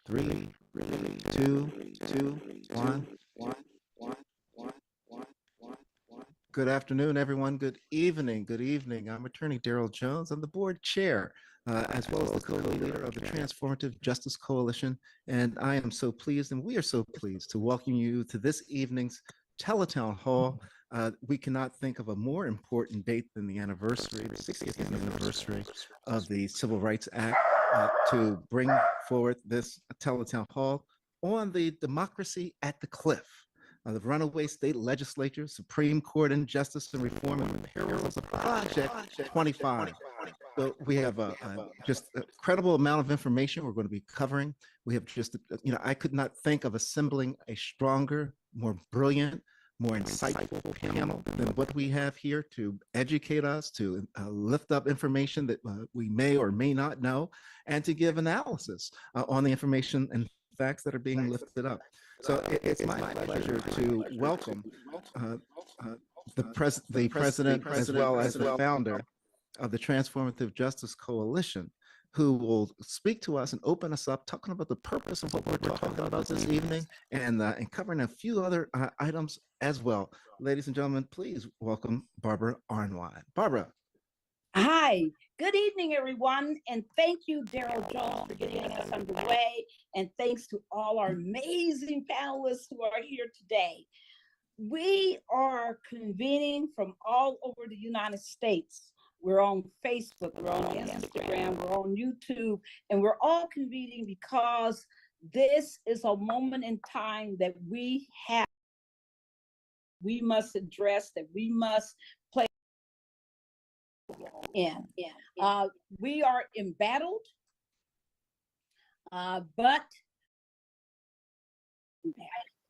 Three, two, one. Good afternoon, everyone. Good evening. Good evening. I'm Attorney Daryl Jones. I'm the board chair, as well as the co-leader of the Transformative Justice Coalition. And I am so pleased, and we are so pleased to welcome you to this evening's Teletown Hall. We cannot think of a more important date than the anniversary, the 60th anniversary of the Civil Rights Act, to bring forth this Teletown Hall on the democracy at the cliff. The runaway state legislature, Supreme Court Injustice and Reform, and the perils of Project 25. So we have just a credible amount of information we're going to be covering. We have just, I could not think of assembling a stronger, more brilliant, more insightful panel than what we have here to educate us, to lift up information that we may or may not know, and to give analysis on the information and facts that are being lifted up. So it's my pleasure to welcome the president as well as the founder of the Transformative Justice Coalition, who will speak to us and open us up, talking about the purpose of what we're talking about this evening, and covering a few other items as well. Ladies and gentlemen, please welcome Barbara Arnwine. Barbara. Hi, good evening, everyone, and thank you, Daryl Jones, for getting us underway, and thanks to all our amazing panelists who are here today. We are convening from all over the United States. We're on Facebook, we're on Instagram, we're on YouTube, and we're all convening because this is a moment in time that we must address, that we must play in. We are embattled, but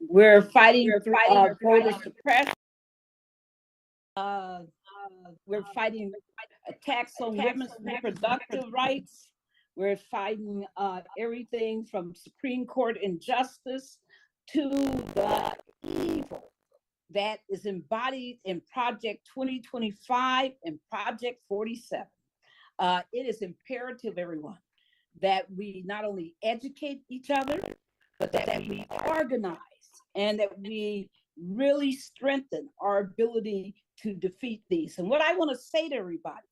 we're fighting voter suppression. We're fighting attacks on women's reproductive rights. We're fighting everything from Supreme Court injustice to the evil that is embodied in Project 2025 and Project 47. It is imperative, everyone, that we not only educate each other, but that we organize and that we really strengthen our ability to defeat these. And what I want to say to everybody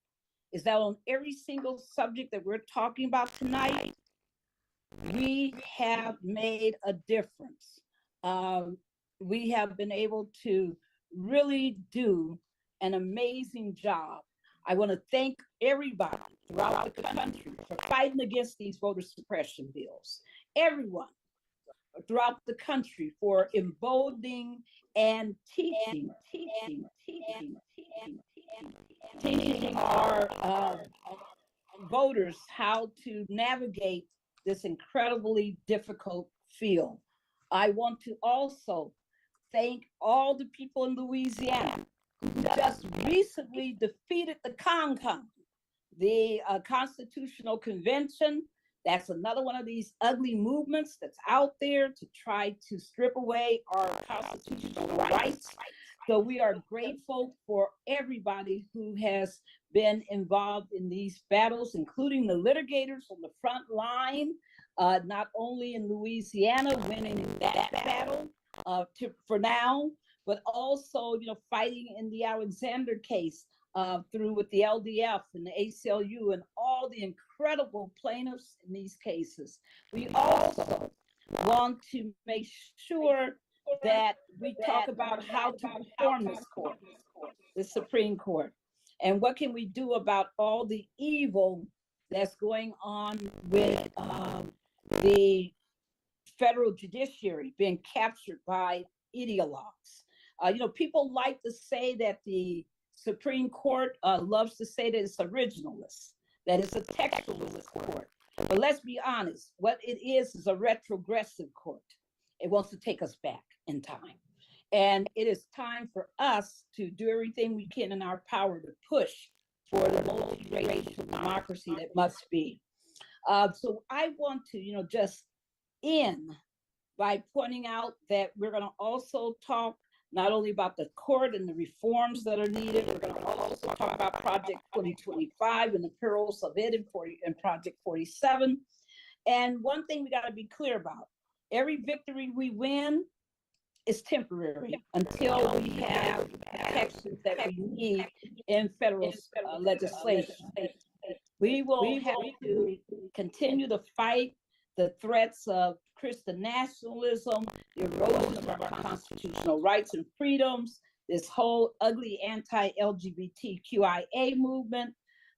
is that on every single subject that we're talking about tonight, we have made a difference. We have been able to really do an amazing job. I want to thank everybody throughout the country for fighting against these voter suppression bills. Everyone throughout the country for emboldening and teaching our voters how to navigate this incredibly difficult field. I want to also thank all the people in Louisiana who just recently defeated the CONCON, the Constitutional Convention. That's another one of these ugly movements that's out there to try to strip away our constitutional rights. So we are grateful for everybody who has been involved in these battles, including the litigators on the front line, not only in Louisiana winning that battle for now, but also fighting in the Alexander case through with the LDF and the ACLU and all the incredible plaintiffs in these cases. We also want to make sure that we talk about how to reform this court, the Supreme Court, and what can we do about all the evil that's going on with the federal judiciary being captured by ideologues. People like to say that the Supreme Court loves to say that it's originalist, that it's a textualist court. But let's be honest, what it is a retrogressive court. It wants to take us back in time. And it is time for us to do everything we can in our power to push for the multiracial democracy that must be. So I want to, just end by pointing out that we're going to also talk not only about the court and the reforms that are needed, we're going to also talk about Project 2025 and the perils of it in Project 47. And one thing we got to be clear about, every victory we win is temporary until we have protections that we need in federal legislation. We will have to continue to fight the threats of Christian nationalism, the erosion of our constitutional rights and freedoms, this whole ugly anti-LGBTQIA movement,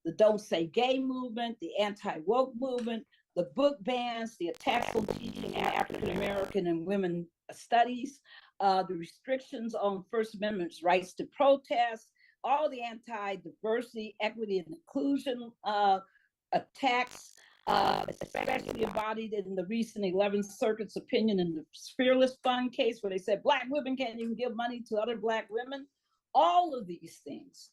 the Don't Say Gay movement, the anti-woke movement, the book bans, the attacks on teaching African American and women studies, the restrictions on First Amendment's rights to protest, all the anti-diversity, equity, and inclusion attacks, especially embodied in the recent 11th Circuit's opinion in the Fearless Fund case, where they said Black women can't even give money to other Black women. All of these things,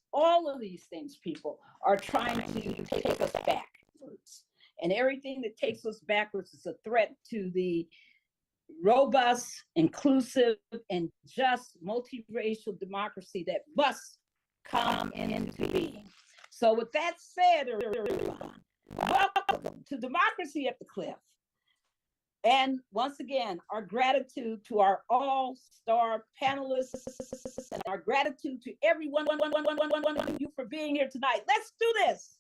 people, are trying to take us backwards. And everything that takes us backwards is a threat to the robust, inclusive, and just multiracial democracy that must come into being. So with that said, everyone, welcome to Democracy at the Cliff. And once again, our gratitude to our all-star panelists and our gratitude to everyone of you for being here tonight. Let's do this.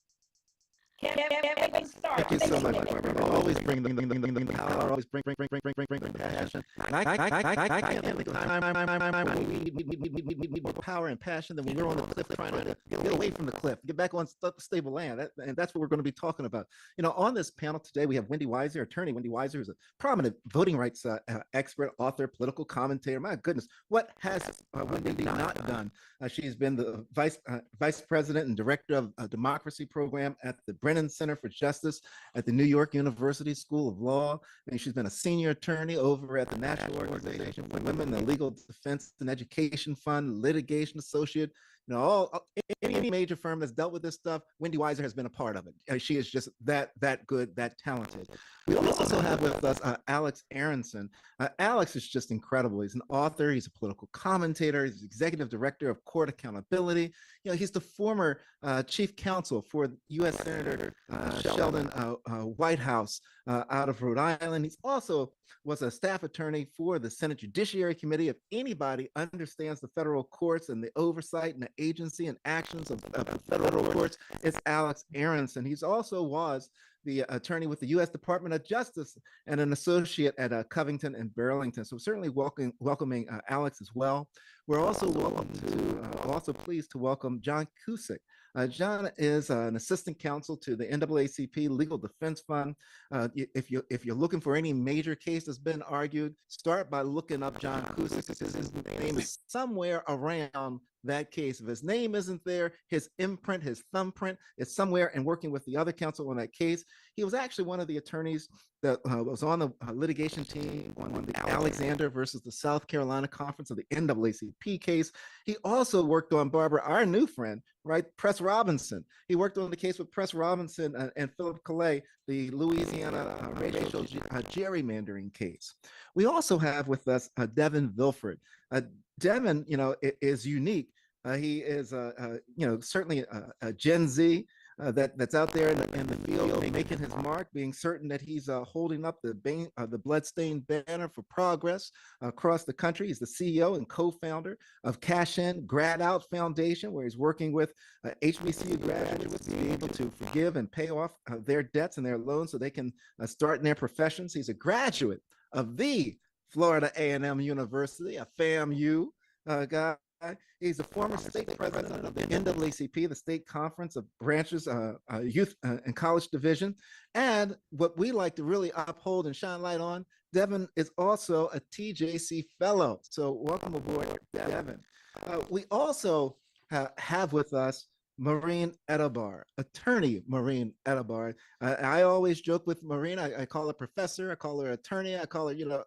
Thank you so much. Always bring the power. Always bring the passion. And I can't think of time we need more power and passion than when we're on the cliff trying to get away from the cliff, get back on stable land. And that's what we're going to be talking about. You know, on this panel today, we have Wendy Weiser, attorney Wendy Weiser, who's a prominent voting rights expert, author, political commentator. My goodness, what has Wendy not done? She's been the vice president and director of a democracy program at the Brennan Center for Justice at the New York University School of Law. And she's been a senior attorney over at the National Organization for Women, the Legal Defense and Education Fund, litigation associate. You know, any major firm that's dealt with this stuff, Wendy Weiser has been a part of it. She is just that good, that talented. We also have with us Alex Aronson. Alex is just incredible. He's an author, he's a political commentator, he's executive director of Court Accountability. You know, he's the former chief counsel for U.S. Senator Sheldon Whitehouse out of Rhode Island. He's also was a staff attorney for the Senate Judiciary Committee. If anybody understands the federal courts and the oversight and the agency and actions of the federal courts, it's Alex Aronson. He's also was the attorney with the U.S. Department of Justice and an associate at Covington and Burlington. So certainly welcoming Alex as well. We're also pleased to welcome John Cusick. John is an assistant counsel to the NAACP Legal Defense Fund. If you're looking for any major case that's been argued, start by looking up John Cusick. His name is somewhere around that case. If his name isn't there, his imprint, his thumbprint is somewhere, and working with the other counsel on that case. He was actually one of the attorneys that was on the litigation team on the Alexander versus the South Carolina Conference of the NAACP case. He also worked on Barbara, our new friend, right, Press Robinson. He worked on the case with Press Robinson and Philip Calais, the Louisiana racial gerrymandering case. We also have with us Devin Vilford. Devin, you know, is unique. He is, you know, certainly a Gen Z that's out there in the field, making his mark, being certain that he's holding up the bloodstained banner for progress across the country. He's the CEO and co-founder of Cash In Grad Out Foundation, where he's working with HBCU graduates to be able to forgive and pay off their debts and their loans so they can start in their professions. He's a graduate of the Florida A&M University, a FAMU guy. He's a former state president of the NAACP, the state conference of branches, youth and college division. And what we like to really uphold and shine light on, Devin is also a TJC fellow. So welcome aboard, Devin. We also have with us Maureen Edabar, attorney Maureen Edabar. I always joke with Maureen, I call her professor, I call her attorney, I call her, you know,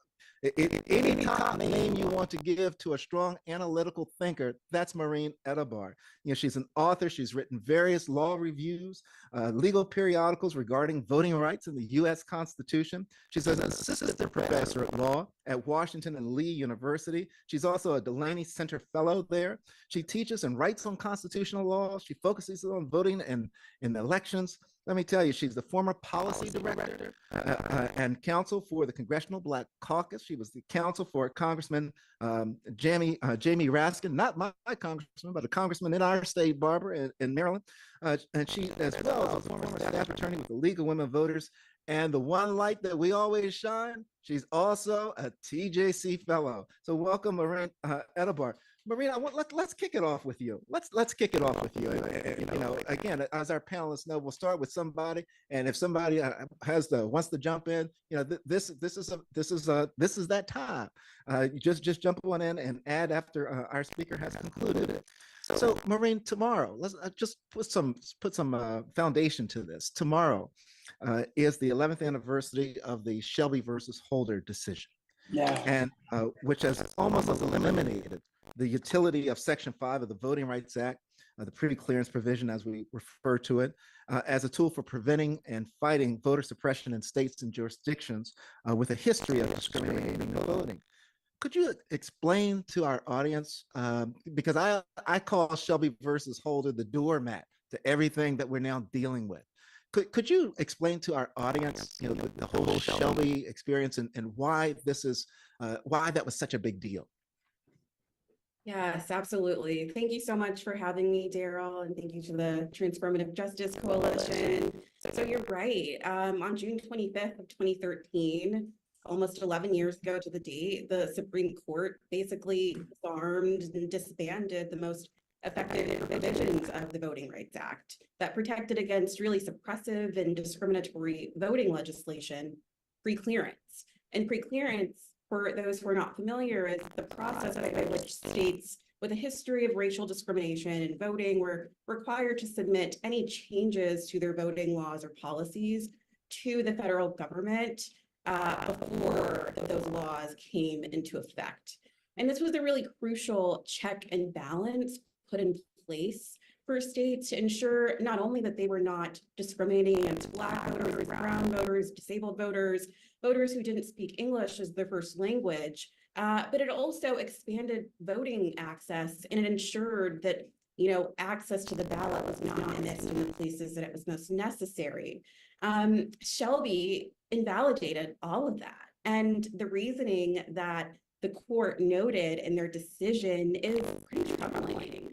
any top name you want to give to a strong analytical thinker, that's Maureen Edabar. You know, she's an author. She's written various law reviews, legal periodicals regarding voting rights in the U.S. Constitution. She's an assistant professor at law at Washington and Lee University. She's also a Delaney Center Fellow there. She teaches and writes on constitutional law. She focuses on voting and in elections. Let me tell you, she's the former policy director and counsel for the Congressional Black Caucus. She was the counsel for Congressman Jamie Raskin, not my congressman, but a congressman in our state, Barbara, in Maryland. And she, as well as a former staff attorney with the League of Women Voters. And the one light that we always shine, she's also a TJC fellow. So welcome, Maureen Edebar. Maureen, let's kick it off with you. Let's kick it off with you. You know, again, as our panelists know, we'll start with somebody, and if somebody wants to jump in, you know, this is that time. You just jump on in and add after our speaker has concluded. So, Maureen, tomorrow, let's just put some foundation to this. Tomorrow is the 11th anniversary of the Shelby versus Holder decision, and which has almost eliminated the utility of Section 5 of the Voting Rights Act, the pre-clearance provision, as we refer to it, as a tool for preventing and fighting voter suppression in states and jurisdictions with a history of discriminating and voting. Could you explain to our audience, because I call Shelby versus Holder the doormat to everything that we're now dealing with. Could you explain to our audience, you know, the whole Shelby experience and why why that was such a big deal? Yes, absolutely. Thank you so much for having me, Daryl, and thank you to the Transformative Justice Coalition. So you're right. On June 25th of 2013, almost 11 years ago to the date, the Supreme Court basically disarmed and disbanded the most effective provisions of the Voting Rights Act that protected against really suppressive and discriminatory voting legislation, pre-clearance. And pre-clearance, for those who are not familiar, is the process by which states with a history of racial discrimination in voting were required to submit any changes to their voting laws or policies to the federal government before those laws came into effect. And this was a really crucial check and balance put in place for states to ensure not only that they were not discriminating against Black voters, brown voters, disabled voters, voters who didn't speak English as their first language, but it also expanded voting access, and it ensured that, you know, access to the ballot was not missed in the places that it was most necessary. Shelby invalidated all of that. And the reasoning that the court noted in their decision is pretty troubling.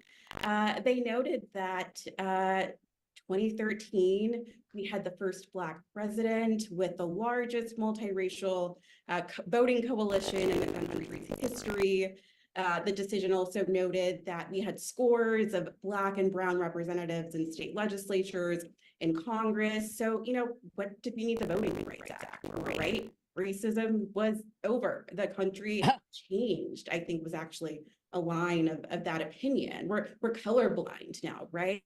They noted that 2013, we had the first Black president with the largest multiracial voting coalition in the country's history. The decision also noted that we had scores of Black and brown representatives in state legislatures, in Congress. So, you know, what did we need the Voting Rights Act for, right? Racism was over. The country changed, I think was actually a line of that opinion. We're colorblind now, right?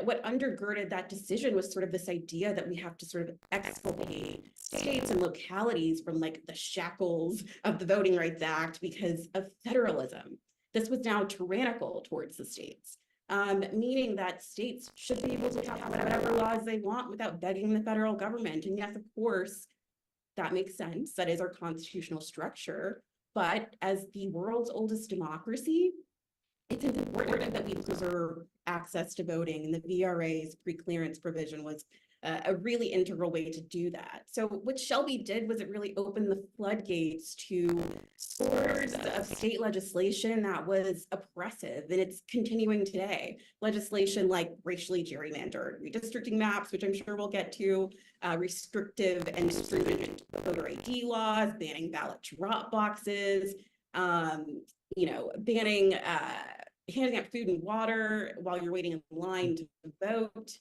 What undergirded that decision was sort of this idea that we have to sort of exculpate states and localities from like the shackles of the Voting Rights Act because of federalism. This was now tyrannical towards the states, meaning that states should be able to have whatever laws they want without begging the federal government. And yes, of course, that makes sense. That is our constitutional structure. But as the world's oldest democracy, it's important that we preserve access to voting, and the VRA's pre-clearance provision was a really integral way to do that. So what Shelby did was it really opened the floodgates to scores of state legislation that was oppressive, and it's continuing today. Legislation like racially gerrymandered redistricting maps, which I'm sure we'll get to, restrictive and stringent voter ID laws, banning ballot drop boxes, you know, banning handing out food and water while you're waiting in line to vote.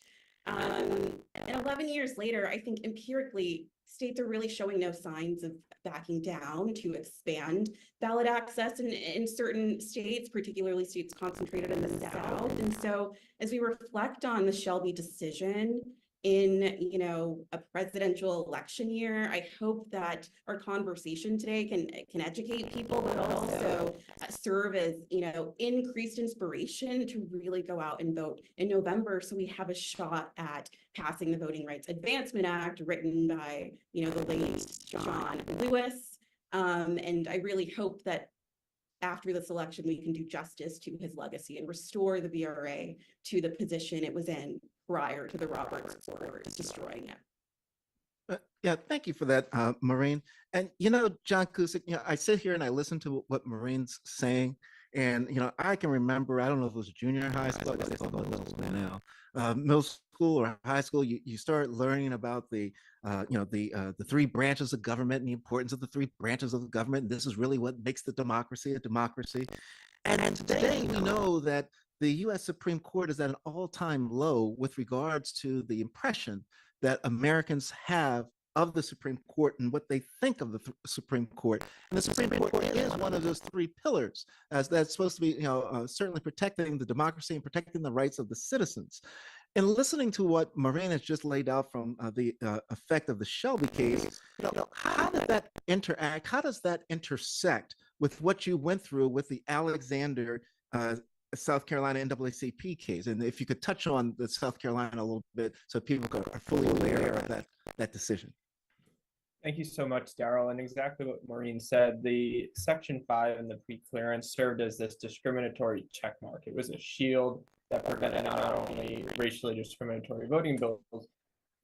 And 11 years later, I think empirically, states are really showing no signs of backing down to expand ballot access in certain states, particularly states concentrated in the South. And so as we reflect on the Shelby decision in, you know, a presidential election year, I hope that our conversation today can educate people, but also serve as, you know, increased inspiration to really go out and vote in November, so we have a shot at passing the Voting Rights Advancement Act, written by, you know, the late John Lewis, And I really hope that after this election, we can do justice to his legacy and restore the VRA to the position it was in prior to the Roberts Court destroying it. Yeah, thank you for that, Maureen. And John Cusick, I sit here and I listen to what Maureen's saying, and I can remember, I don't know if it was junior high school, I guess they call it middle school now, middle school or high school. You start learning about the three branches of government and the importance of the three branches of the government. This is really what makes the democracy a democracy. And today we know that the U.S. Supreme Court is at an all-time low with regards to the impression that Americans have of the Supreme Court and what they think of the Supreme Court. And the Supreme Court is one of those three pillars, as that's supposed to be, certainly protecting the democracy and protecting the rights of the citizens. And listening to what Maureen has just laid out from the effect of the Shelby case, how did that interact? How does that intersect with what you went through with the Alexander South Carolina NAACP case? And if you could touch on the South Carolina a little bit so people are fully aware of that decision. Thank you so much, Daryl. And exactly what Maureen said, the Section 5 and the pre-clearance served as this discriminatory checkmark. It was a shield that prevented not only racially discriminatory voting bills,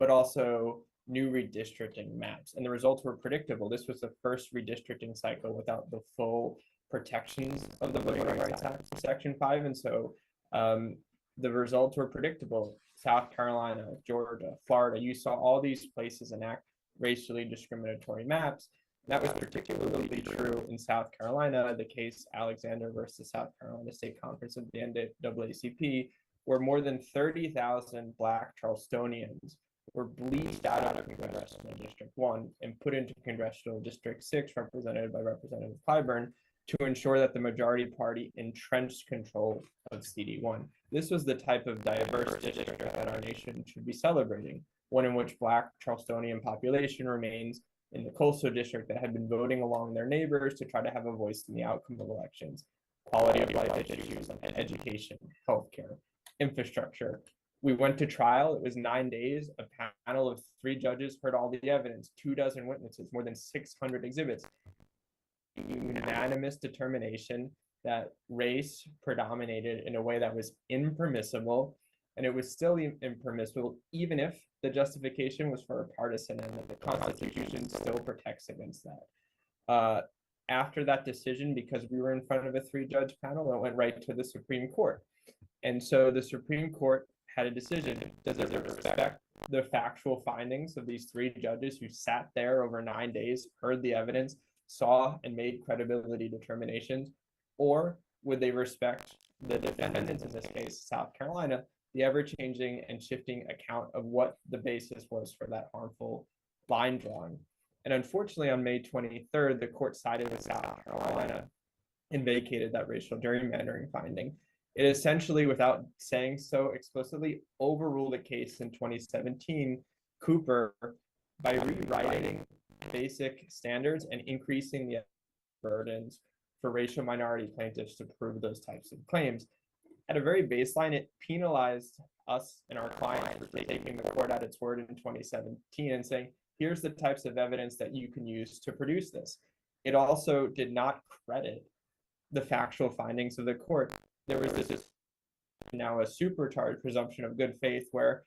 but also new redistricting maps. And the results were predictable. This was the first redistricting cycle without the full protections of the Voting Rights Act, Section 5. And so the results were predictable. South Carolina, Georgia, Florida, you saw all these places enact racially discriminatory maps. That was particularly true in South Carolina, the case Alexander versus South Carolina State Conference of the NAACP, where more than 30,000 Black Charlestonians were bleached out of Congressional District 1 and put into Congressional District 6, represented by Representative Clyburn, to ensure that the majority party entrenched control of CD1. This was the type of diverse district that our nation should be celebrating, one in which Black Charlestonian population remains in the coastal district that had been voting along their neighbors to try to have a voice in the outcome of elections, quality of life issues, and education, healthcare, infrastructure. We went to trial. It was 9 days. A panel of 3 judges heard all the evidence, 24 witnesses, more than 600 exhibits. Unanimous determination that race predominated in a way that was impermissible, and it was still impermissible even if the justification was for a partisan, and the Constitution still protects against that. After that decision, because we were in front of a 3-judge panel, it went right to the Supreme Court. And so the Supreme Court had a decision. Does it respect the factual findings of these 3 judges who sat there over 9 days, heard the evidence, saw and made credibility determinations? Or would they respect the defendants, in this case, South Carolina, the ever-changing and shifting account of what the basis was for that harmful line drawing? And unfortunately, on May 23rd, the court sided with South Carolina and vacated that racial gerrymandering finding. It essentially, without saying so explicitly, overruled a case in 2017, Cooper, by rewriting basic standards and increasing the burdens for racial minority plaintiffs to prove those types of claims. At a very baseline, it penalized us and our clients for taking the court at its word in 2017 and saying, here's the types of evidence that you can use to produce this. It also did not credit the factual findings of the court. There was this now a supercharged presumption of good faith, where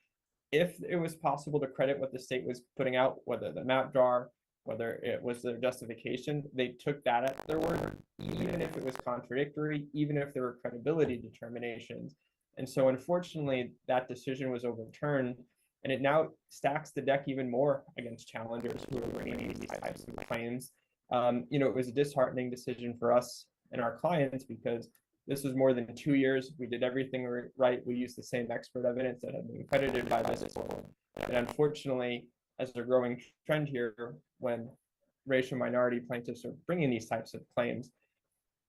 if it was possible to credit what the state was putting out, whether the map drawer, whether it was their justification, they took that at their word, even if it was contradictory, even if there were credibility determinations. And so unfortunately, that decision was overturned, and it now stacks the deck even more against challengers who are bringing these types of claims. It was a disheartening decision for us and our clients, because this was more than 2 years. We did everything right. We used the same expert evidence that had been credited by this court. And unfortunately, as a growing trend here, when racial minority plaintiffs are bringing these types of claims,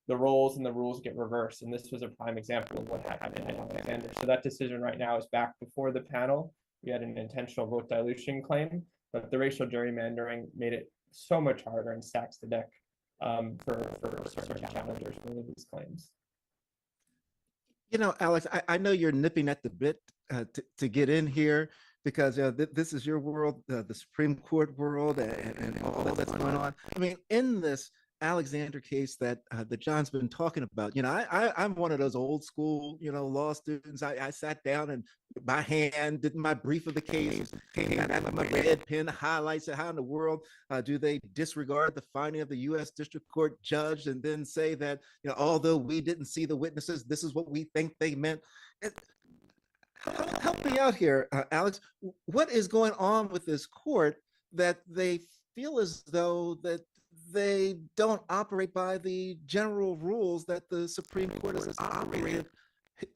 the roles and the rules get reversed. And this was a prime example of what happened in Alexander. So that decision right now is back before the panel. We had an intentional vote dilution claim, but the racial gerrymandering made it so much harder and stacks the deck for certain challengers bringing these claims. Alex, I know you're nipping at the bit to get in here, because this is your world, the Supreme Court world, and all that's going on. I mean, in this Alexander case that John's been talking about, I'm one of those old school, law students. I sat down and by hand did my brief of the case, had my red pen highlights it. How in the world do they disregard the finding of the U.S. District Court judge and then say that, although we didn't see the witnesses, this is what we think they meant? It, help me out here, Alex. What is going on with this court that they feel as though that they don't operate by the general rules that the Supreme Court has operated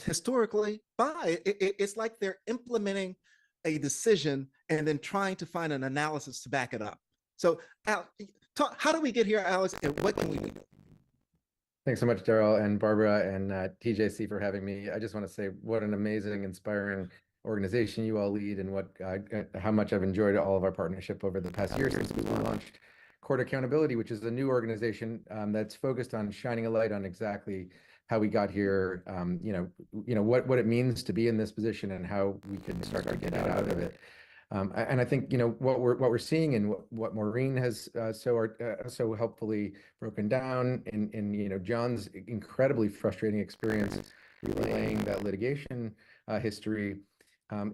historically by? It's like they're implementing a decision and then trying to find an analysis to back it up. So, how do we get here, Alex, and what can we do? Thanks so much, Daryl and Barbara and TJC for having me. I just want to say what an amazing, inspiring organization you all lead, and how much I've enjoyed all of our partnership over the past year since we launched Court Accountability, which is a new organization that's focused on shining a light on exactly how we got here, what it means to be in this position and how we can start to get out of it. And I think what we're seeing and what Maureen has so helpfully broken down in John's incredibly frustrating experience relaying that litigation history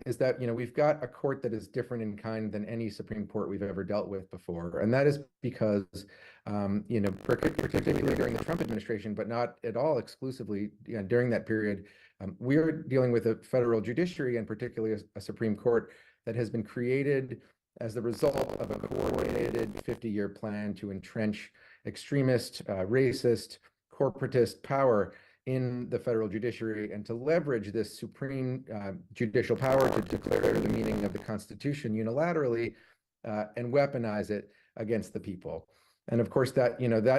is that we've got a court that is different in kind than any Supreme Court we've ever dealt with before, and that is because particularly during the Trump administration, but not at all exclusively during that period, we're dealing with a federal judiciary and particularly a Supreme Court that has been created as the result of a coordinated 50-year plan to entrench extremist, racist, corporatist power in the federal judiciary and to leverage this supreme judicial power to declare the meaning of the Constitution unilaterally and weaponize it against the people. And of course, that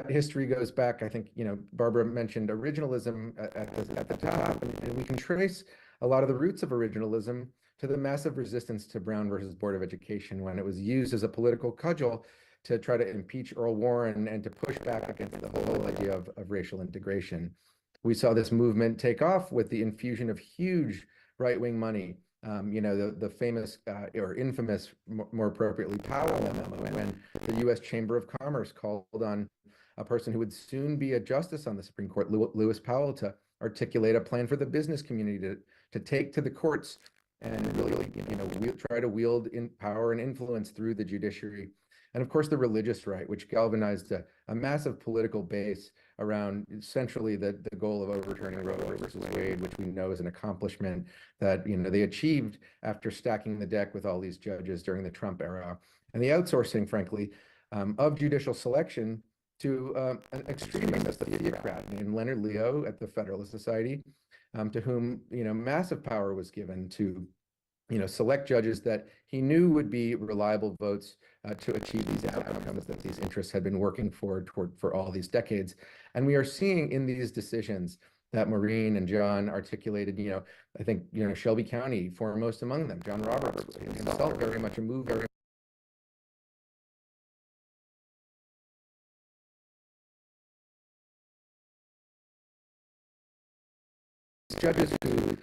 history goes back. I think Barbara mentioned originalism at the top, and we can trace a lot of the roots of originalism to the massive resistance to Brown versus Board of Education, when it was used as a political cudgel to try to impeach Earl Warren and to push back against the whole idea of racial integration. We saw this movement take off with the infusion of huge right-wing money. The famous or infamous, more appropriately, Powell memo, when the U.S. Chamber of Commerce called on a person who would soon be a justice on the Supreme Court, Lewis Powell, to articulate a plan for the business community to take to the courts and really, try to wield in power and influence through the judiciary. And of course, the religious right, which galvanized a massive political base around essentially the goal of overturning Roe versus Wade, which we know is an accomplishment that they achieved after stacking the deck with all these judges during the Trump era, and the outsourcing, frankly, of judicial selection to an extremist, a theocrat named Leonard Leo at the Federalist Society, to whom massive power was given to select judges that he knew would be reliable votes to achieve these outcomes that these interests had been working for all these decades. And we are seeing in these decisions that Maureen and John articulated, I think Shelby County foremost among them, John Roberts himself very much a move judges who,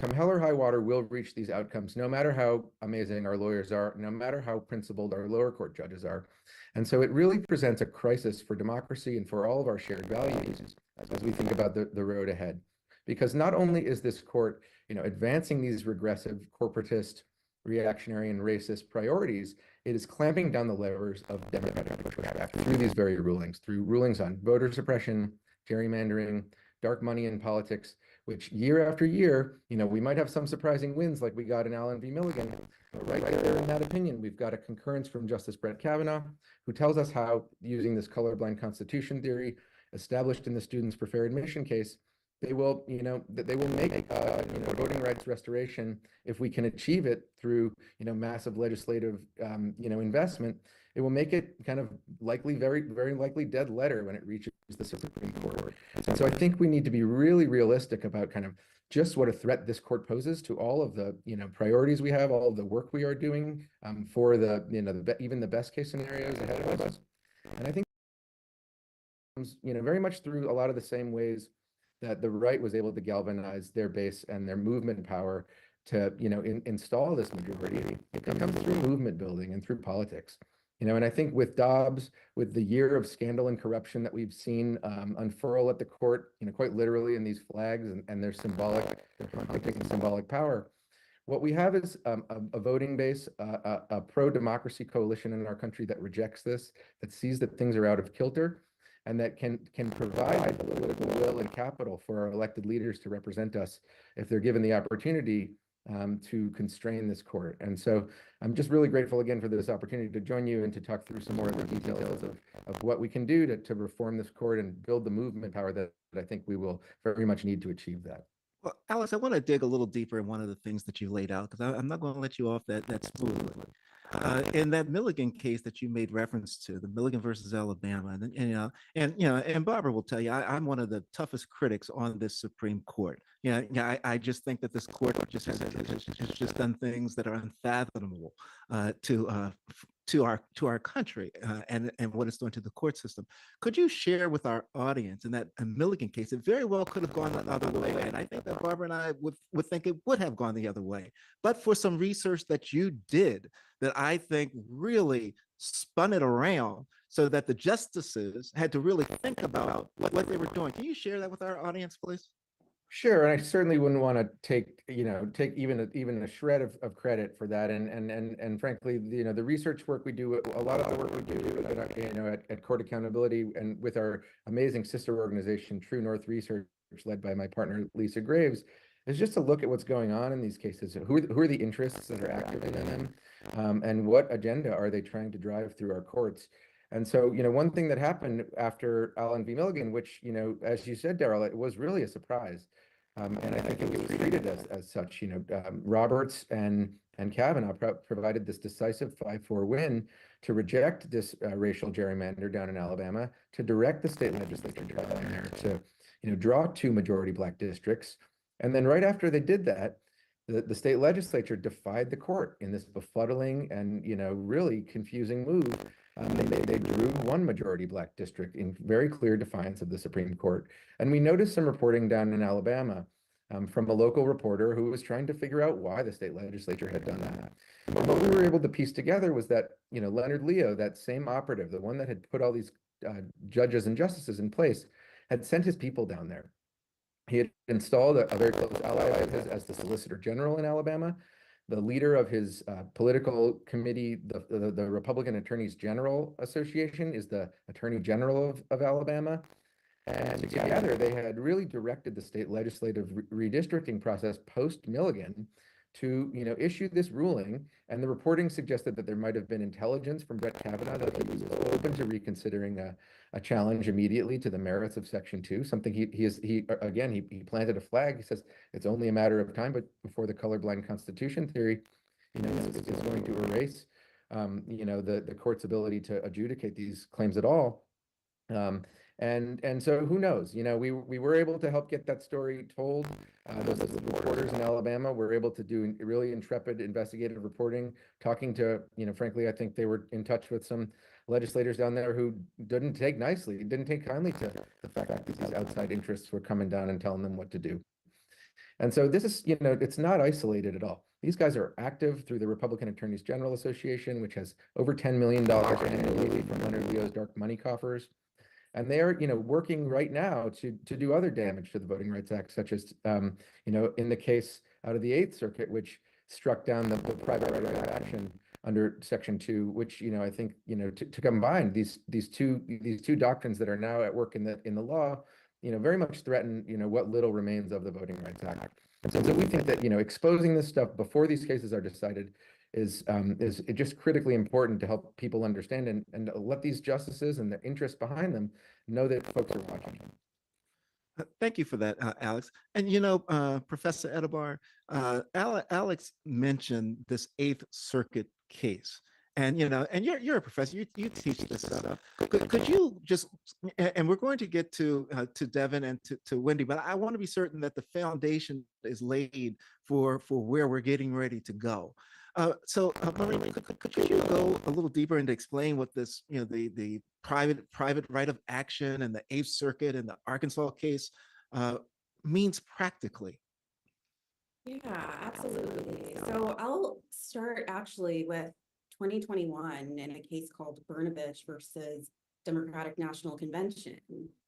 come hell or high water, will reach these outcomes, no matter how amazing our lawyers are, no matter how principled our lower court judges are. And so it really presents a crisis for democracy and for all of our shared values as we think about the road ahead. Because not only is this court, advancing these regressive, corporatist, reactionary, and racist priorities, it is clamping down the levers of democratic pushback through these very rulings, through rulings on voter suppression, gerrymandering, dark money in politics, which year after year, we might have some surprising wins like we got in Allen v. Milligan. But right there in that opinion, we've got a concurrence from Justice Brett Kavanaugh, who tells us how, using this colorblind constitution theory established in the Students for Fair Admission case, they will, they will make, voting rights restoration, if we can achieve it through, massive legislative, investment, it will make it kind of likely, very, very likely dead letter when it reaches the Supreme Court. And so I think we need to be really realistic about kind of just what a threat this court poses to all of the, priorities we have, all of the work we are doing for the, even the best case scenarios ahead of us. And I think, very much through a lot of the same ways that the right was able to galvanize their base and their movement power to, install this majority, it comes through movement building and through politics. And I think with Dobbs, with the year of scandal and corruption that we've seen unfurl at the court, quite literally in these flags and their taking symbolic power, what we have is a voting base, a pro-democracy coalition in our country that rejects this, that sees that things are out of kilter, and that can provide the political will and capital for our elected leaders to represent us if they're given the opportunity to constrain this court. And so I'm just really grateful again for this opportunity to join you and to talk through some more of the details of what we can do to reform this court and build the movement power that I think we will very much need to achieve that. Well, Alex, I want to dig a little deeper in one of the things that you laid out, because I'm not going to let you off that smoothly. In that Milligan case that you made reference to, the Milligan versus Alabama, and Barbara will tell you, I'm one of the toughest critics on this Supreme Court. I just think that this court just has just done things that are unfathomable to our country and what it's doing to the court system. Could you share with our audience in that Milligan case? It very well could have gone the other way, and I think that Barbara and I would think it would have gone the other way, but for some research that you did that I think really spun it around so that the justices had to really think about what they were doing. Can you share that with our audience, please? Sure, and I certainly wouldn't want to take even a shred of credit for that. And frankly, the research work we do, a lot of the work we do at Court Accountability and with our amazing sister organization, True North Research, led by my partner Lisa Graves, is just to look at what's going on in these cases. Who are the interests that are active in them, and what agenda are they trying to drive through our courts? And so, one thing that happened after Allen v. Milligan, which, as you said, Daryl, it was really a surprise. And I think it was treated as such. Roberts and Kavanaugh provided this decisive 5-4 win to reject this racial gerrymander down in Alabama, to direct the state legislature down there to draw 2 majority Black districts. And then right after they did that, the state legislature defied the court in this befuddling and really confusing move. They drew 1 majority Black district in very clear defiance of the Supreme Court. And we noticed some reporting down in Alabama from a local reporter who was trying to figure out why the state legislature had done that. And what we were able to piece together was that Leonard Leo, that same operative, the one that had put all these judges and justices in place, had sent his people down there. He had installed a very close ally of his as the Solicitor General in Alabama. The leader of his political committee, the Republican Attorneys General Association, is the Attorney General of Alabama. And together they had really directed the state legislative redistricting process post-Milligan to issue this ruling. And the reporting suggested that there might have been intelligence from Brett Kavanaugh that he was open to reconsidering a challenge immediately to the merits of Section 2, something he planted a flag. He says it's only a matter of time, but before the colorblind constitution theory is going to erase the court's ability to adjudicate these claims at all. And so who knows? We were able to help get that story told. Those reporters in Alabama were able to do really intrepid investigative reporting, talking to, frankly, I think they were in touch with some legislators down there who didn't take kindly to the fact that these outside interests were coming down and telling them what to do. And so this is, it's not isolated at all. These guys are active through the Republican Attorneys General Association, which has over $10 million annually from Leonard Leo's dark money coffers. And they are, working right now to do other damage to the Voting Rights Act, such as, in the case out of the Eighth Circuit, which struck down the private right of action under Section 2, which, I think, to combine these two doctrines that are now at work in the law, very much threaten, what little remains of the Voting Rights Act. And so we think that, exposing this stuff before these cases are decided is just critically important to help people understand and let these justices and the interests behind them know that folks are watching. Thank you for that, Alex. And Professor Edebar, Alex mentioned this Eighth Circuit case, and you're a professor. You teach this stuff. Could you just, and we're going to get to Devin and to Wendy, but I want to be certain that the foundation is laid for where we're getting ready to go. So, Marie, could you go a little deeper and explain what this, the private right of action and the Eighth Circuit and the Arkansas case means practically? Yeah, absolutely. So I'll start actually with 2021 in a case called Brnovich versus Democratic National Convention.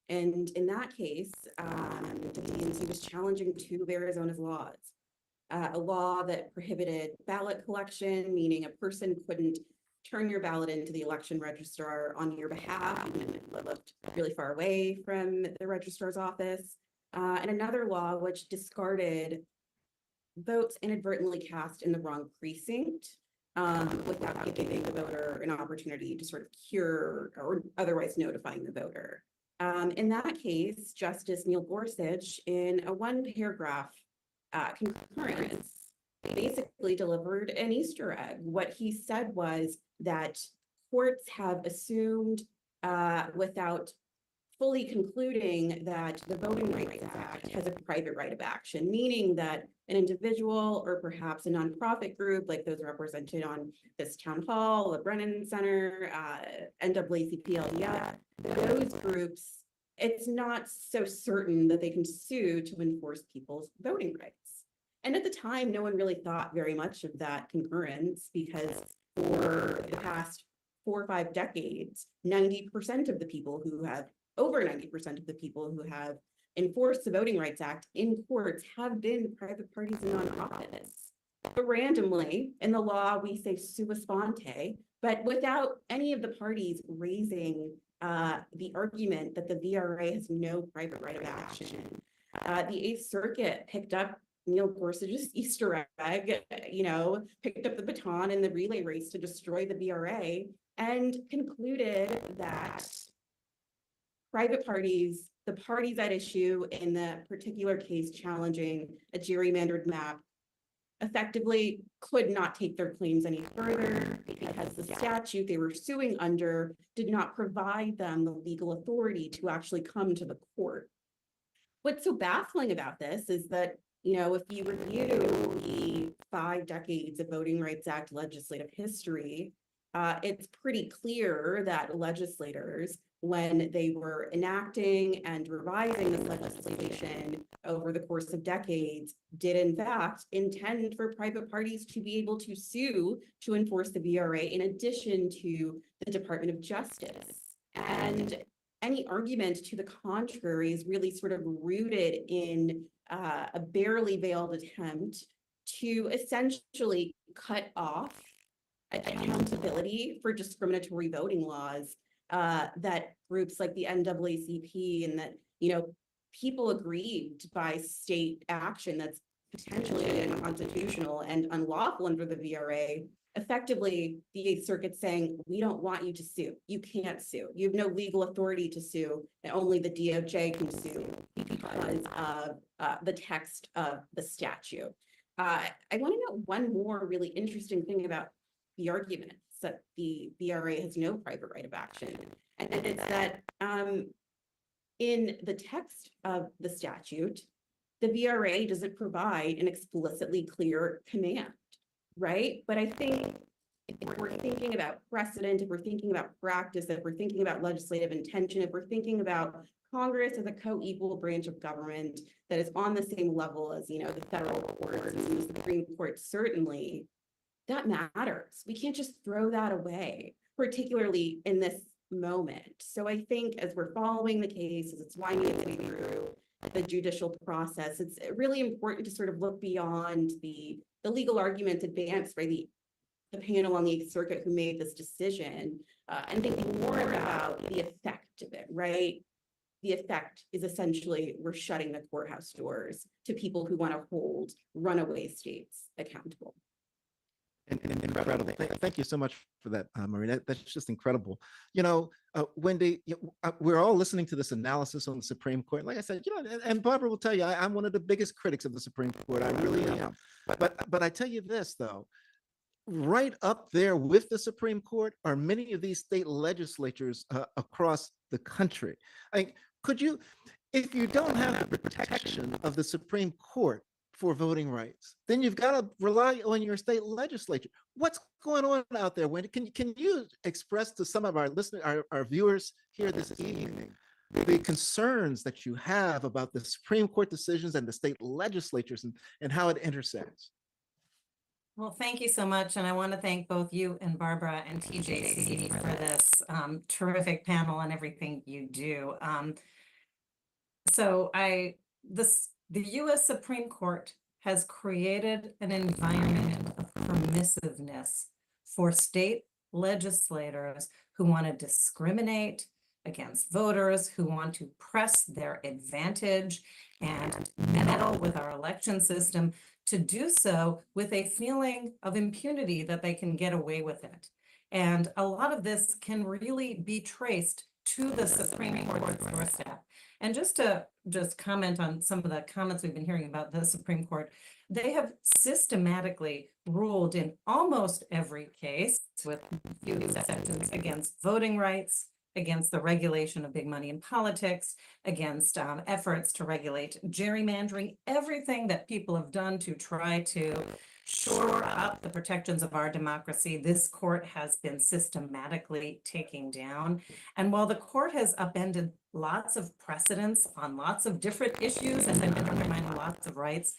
And in that case, the DNC was challenging two of Arizona's laws. A law that prohibited ballot collection, meaning a person couldn't turn your ballot into the election registrar on your behalf, even if it lived really far away from the registrar's office. And another law which discarded votes inadvertently cast in the wrong precinct without giving the voter an opportunity to sort of cure or otherwise notifying the voter. In that case, Justice Neil Gorsuch, in a one-paragraph concurrence, basically delivered an Easter egg. What he said was that courts have assumed without fully concluding that the Voting Rights Act has a private right of action, meaning that an individual or perhaps a nonprofit group like those represented on this town hall, the Brennan Center, NAACP, those groups, it's not so certain that they can sue to enforce people's voting rights. And at the time, no one really thought very much of that concurrence because for the past 4 or 5 decades, 90% of the people who have over 90% of the people who have enforced the Voting Rights Act in courts have been private parties and nonprofits. But randomly, in the law, we say sua sponte, but without any of the parties raising the argument that the VRA has no private right of action. The Eighth Circuit picked up Neil Gorsuch's Easter egg, picked up the baton in the relay race to destroy the VRA and concluded that private parties, the parties at issue in the particular case challenging a gerrymandered map, effectively could not take their claims any further because the statute they were suing under did not provide them the legal authority to actually come to the court. What's so baffling about this is that, if you review the 5 decades of Voting Rights Act legislative history, it's pretty clear that legislators, when they were enacting and revising this legislation over the course of decades, did in fact intend for private parties to be able to sue to enforce the VRA in addition to the Department of Justice. And any argument to the contrary is really sort of rooted in a barely veiled attempt to essentially cut off accountability for discriminatory voting laws that groups like the NAACP and that, people aggrieved by state action that's potentially unconstitutional and unlawful under the VRA. Effectively, the Eighth Circuit saying, we don't want you to sue. You can't sue. You have no legal authority to sue, and only the DOJ can sue because of the text of the statute. I want to note one more really interesting thing about the arguments that the VRA has no private right of action. And it's that in the text of the statute, the VRA doesn't provide an explicitly clear command, right? But I think if we're thinking about precedent, if we're thinking about practice, if we're thinking about legislative intention, if we're thinking about Congress as a co-equal branch of government that is on the same level as, the federal courts and the Supreme Court, certainly, that matters. We can't just throw that away, particularly in this moment. So I think as we're following the case, as it's winding its way through the judicial process, it's really important to sort of look beyond the legal arguments advanced by the panel on the Eighth Circuit who made this decision and thinking more about the effect of it, right? The effect is essentially we're shutting the courthouse doors to people who want to hold runaway states accountable. And incredible. Thank you so much for that, Marie. That's just incredible. Wendy, we're all listening to this analysis on the Supreme Court. Like I said, and Barbara will tell you, I'm one of the biggest critics of the Supreme Court. I really am. But I tell you this, though, right up there with the Supreme Court are many of these state legislatures across the country. Could you, if you don't have the protection of the Supreme Court for voting rights, then you've got to rely on your state legislature. What's going on out there, Wendy? Can you express to some of our listeners, our viewers here this evening, the concerns that you have about the Supreme Court decisions and the state legislatures and how it intersects. Well, thank you so much. And I want to thank both you and Barbara and TJC for this terrific panel and everything you do. The US Supreme Court has created an environment of permissiveness for state legislators who want to discriminate against voters, who want to press their advantage and meddle with our election system, to do so with a feeling of impunity that they can get away with it. And a lot of this can really be traced to the Supreme Court's doorstep. And just to comment on some of the comments we've been hearing about the Supreme Court, they have systematically ruled in almost every case, with few exceptions, against voting rights, against the regulation of big money in politics, against efforts to regulate gerrymandering, everything that people have done to try to shore up the protections of our democracy, this court has been systematically taking down. And while the court has upended lots of precedents on lots of different issues and then undermined lots of rights,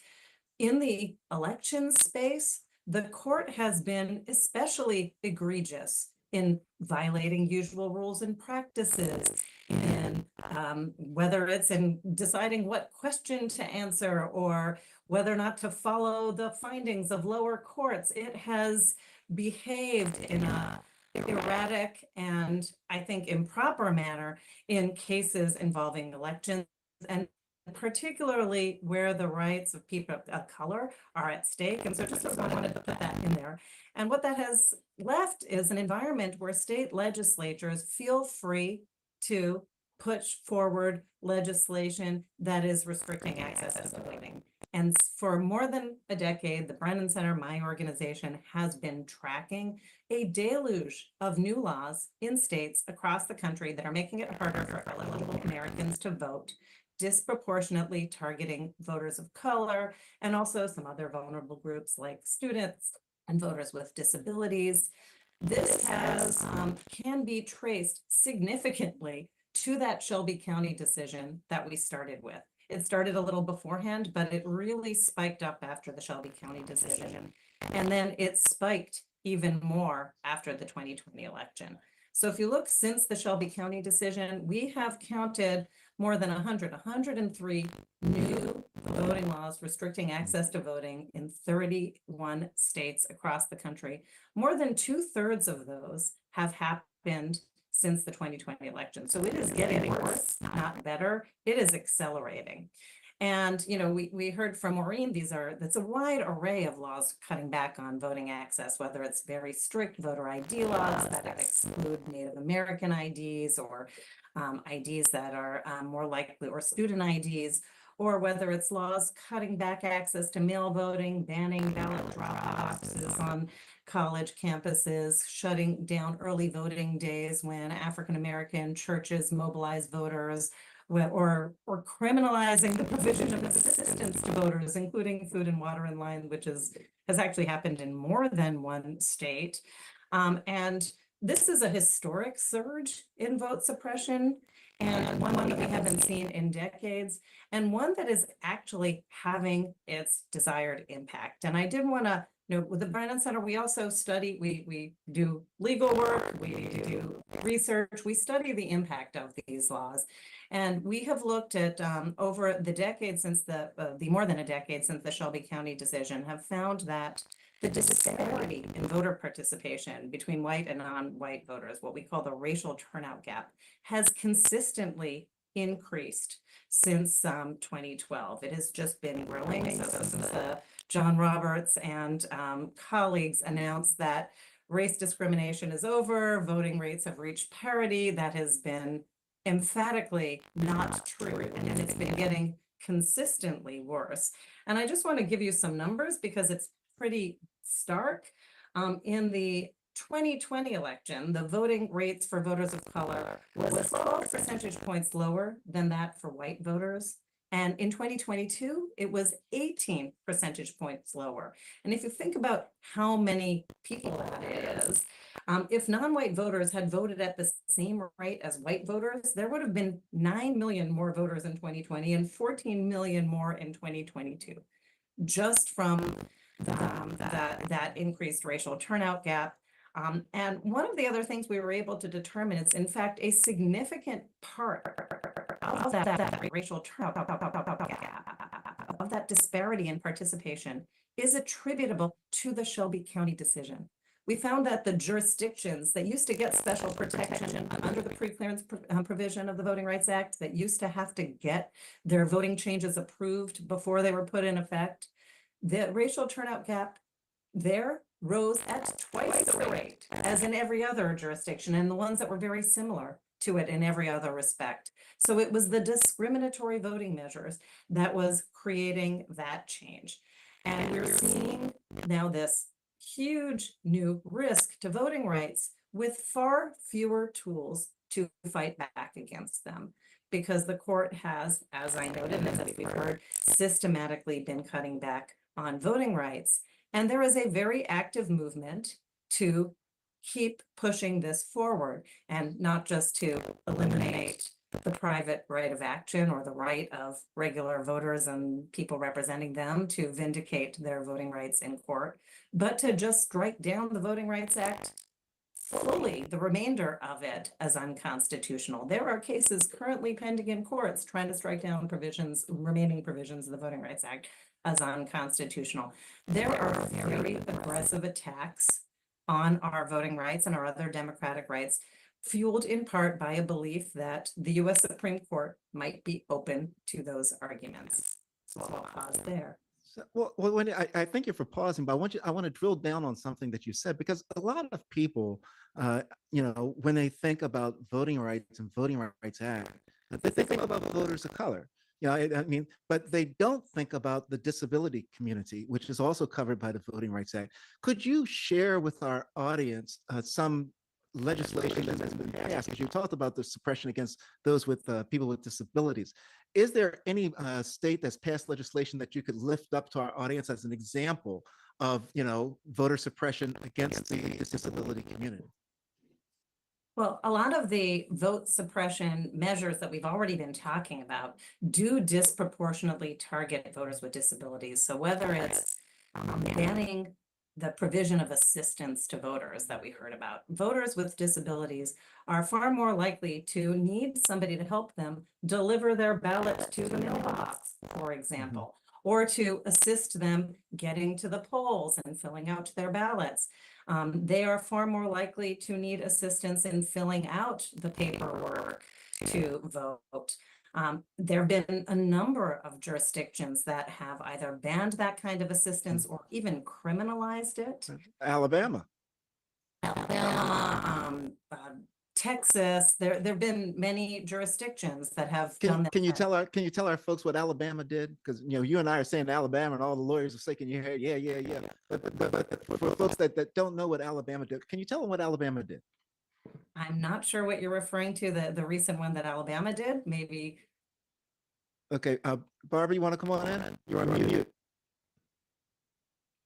in the election space, the court has been especially egregious in violating usual rules and practices, in whether it's in deciding what question to answer or whether or not to follow the findings of lower courts. It has behaved in a erratic and, I think, improper manner in cases involving elections, and particularly where the rights of people of color are at stake. And so just wanted to put that in there. And what that has left is an environment where state legislatures feel free to push forward legislation that is restricting access to voting. And for more than a decade, the Brennan Center, my organization, has been tracking a deluge of new laws in states across the country that are making it harder for eligible Americans to vote, disproportionately targeting voters of color and also some other vulnerable groups like students and voters with disabilities. This can be traced significantly to that Shelby County decision that we started with. It started a little beforehand, but it really spiked up after the Shelby County decision. And then it spiked even more after the 2020 election. So if you look since the Shelby County decision, we have counted more than 103 new voting laws restricting access to voting in 31 states across the country. More than 2/3 of those have happened since the 2020 election. So it is getting worse, not better. It is accelerating. And, you know, we heard from Maureen, that's a wide array of laws cutting back on voting access, whether it's very strict voter ID laws that exclude Native American IDs or IDs that are more likely, or student IDs, or whether it's laws cutting back access to mail voting, banning ballot drop boxes on college campuses, shutting down early voting days when African American churches mobilize voters, or criminalizing the provision of assistance to voters, including food and water in line, which has actually happened in more than one state. And this is a historic surge in vote suppression, and one that we haven't seen in decades, and one that is actually having its desired impact. And I did want to note, with the Brennan Center, we also study, we do legal work, we do research, we study the impact of these laws. And we have looked at over the decade since the more than a decade since the Shelby County decision, have found that the disparity in voter participation between white and non-white voters, what we call the racial turnout gap, has consistently increased since 2012. It has just been growing. So since John Roberts and colleagues announced that race discrimination is over, voting rates have reached parity, that has been emphatically not true, and it's been getting consistently worse. And I just want to give you some numbers because it's pretty stark. In the 2020 election, the voting rates for voters of color was 12 percentage points lower than that for white voters, And in 2022, it was 18 percentage points lower. And if you think about how many people that is, if non-white voters had voted at the same rate as white voters, there would have been 9 million more voters in 2020 and 14 million more in 2022, just from that increased racial turnout gap. And one of the other things we were able to determine is, in fact, a significant part of that racial turnout gap, of that disparity in participation, is attributable to the Shelby County decision. We found that the jurisdictions that used to get special protection under the pre-clearance provision of the Voting Rights Act, that used to have to get their voting changes approved before they were put in effect, the racial turnout gap there rose at twice the rate as in every other jurisdiction, and the ones that were very similar to it in every other respect. So it was the discriminatory voting measures that was creating that change. And we're seeing now this huge new risk to voting rights with far fewer tools to fight back against them, because the court has, as I noted and as we've heard, systematically been cutting back on voting rights. And there is a very active movement to keep pushing this forward, and not just to eliminate the private right of action or the right of regular voters and people representing them to vindicate their voting rights in court, but to just strike down the Voting Rights Act fully, the remainder of it, as unconstitutional. There are cases currently pending in courts trying to strike down remaining provisions of the Voting Rights Act as unconstitutional. There are very aggressive attacks on our voting rights and our other democratic rights, fueled in part by a belief that the US Supreme Court might be open to those arguments. So I'll pause there. Well, Wendy, I thank you for pausing, but I want to drill down on something that you said, because a lot of people, when they think about voting rights and Voting Rights Act, they think about voters of color. But they don't think about the disability community, which is also covered by the Voting Rights Act. Could you share with our audience some legislation that has been passed? Because you talked about the suppression against those with people with disabilities. Is there any state that's passed legislation that you could lift up to our audience as an example of, voter suppression against the disability community? Well, a lot of the vote suppression measures that we've already been talking about do disproportionately target voters with disabilities. So whether it's banning the provision of assistance to voters that we heard about, voters with disabilities are far more likely to need somebody to help them deliver their ballot to the mailbox, for example, or to assist them getting to the polls and filling out their ballots. They are far more likely to need assistance in filling out the paperwork to vote. There have been a number of jurisdictions that have either banned that kind of assistance or even criminalized it. Alabama. Texas, there have been many jurisdictions that have done that. Can you tell our folks what Alabama did? Because you and I are saying Alabama, and all the lawyers are shaking your head. Yeah. But for folks that don't know what Alabama did, can you tell them what Alabama did? I'm not sure what you're referring to, the recent one that Alabama did, maybe. Okay, Barbara, you want to come on in? You're on mute.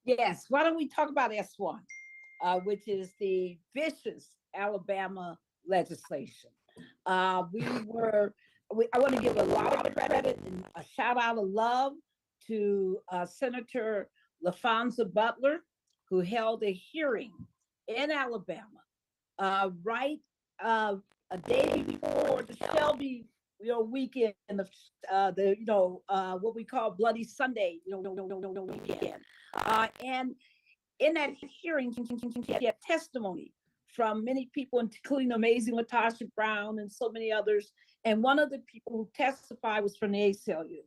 Yes, why don't we talk about S1, which is the vicious Alabama legislation. I want to give a lot of credit and a shout out of love to Senator LaFonza Butler, who held a hearing in Alabama a day before the Shelby weekend, what we call Bloody Sunday weekend. And in that hearing, he had testimony from many people, including amazing Latasha Brown and so many others. And one of the people who testified was from the ACLU.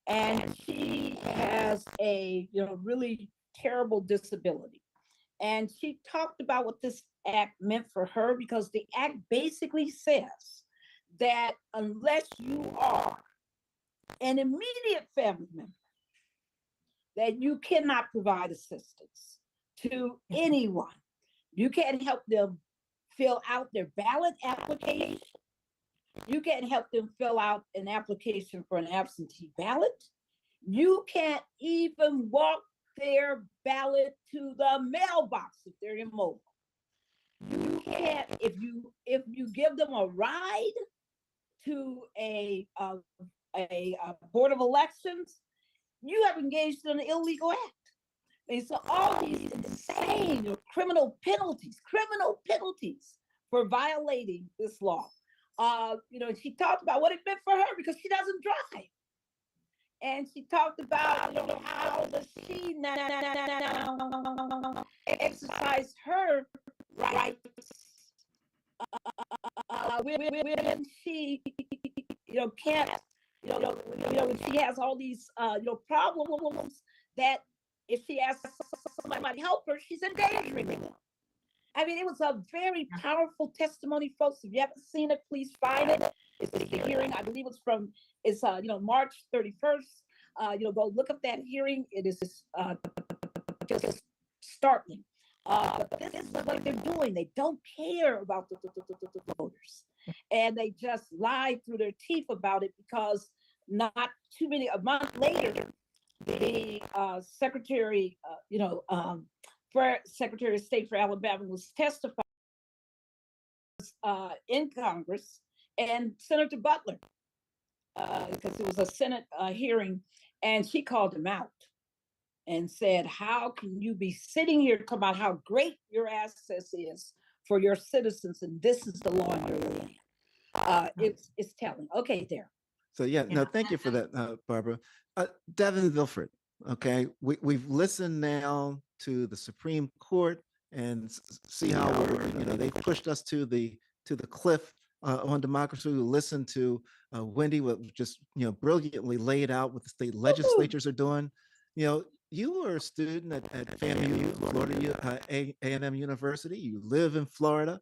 And she has a really terrible disability. And she talked about what this act meant for her, because the act basically says that unless you are an immediate family member, that you cannot provide assistance to anyone. You can't help them fill out their ballot application. You can't help them fill out an application for an absentee ballot. You can't even walk their ballot to the mailbox if they're immobile. You can't, if you give them a ride to a board of elections, you have engaged in an illegal act. And so all these insane criminal penalties for violating this law. She talked about what it meant for her because she doesn't drive. And she talked about how does she now exercise her rights when she can't when she has all these problems that if she asks somebody to help her, she's endangering them. I mean, it was a very powerful testimony, folks. If you haven't seen it, please find it. It's the hearing. I believe it's March 31st. Go look up that hearing. It is just startling. But this is what they're doing. They don't care about the voters, and they just lie through their teeth about it because not too many a month later, the Secretary of State for Alabama was testifying in Congress, and Senator Butler, because it was a Senate hearing, and she called him out and said, how can you be sitting here talking about how great your access is for your citizens, and this is the law in your land? It's telling. Okay, there. So yeah, no, thank you for that, Barbara. Devin Vilford, okay, we've listened now to the Supreme Court and see how they pushed us to the cliff on democracy. We listened to Wendy, what just brilliantly laid out what the state legislatures are doing. You were a student at FAMU, Florida A&M University. You live in Florida.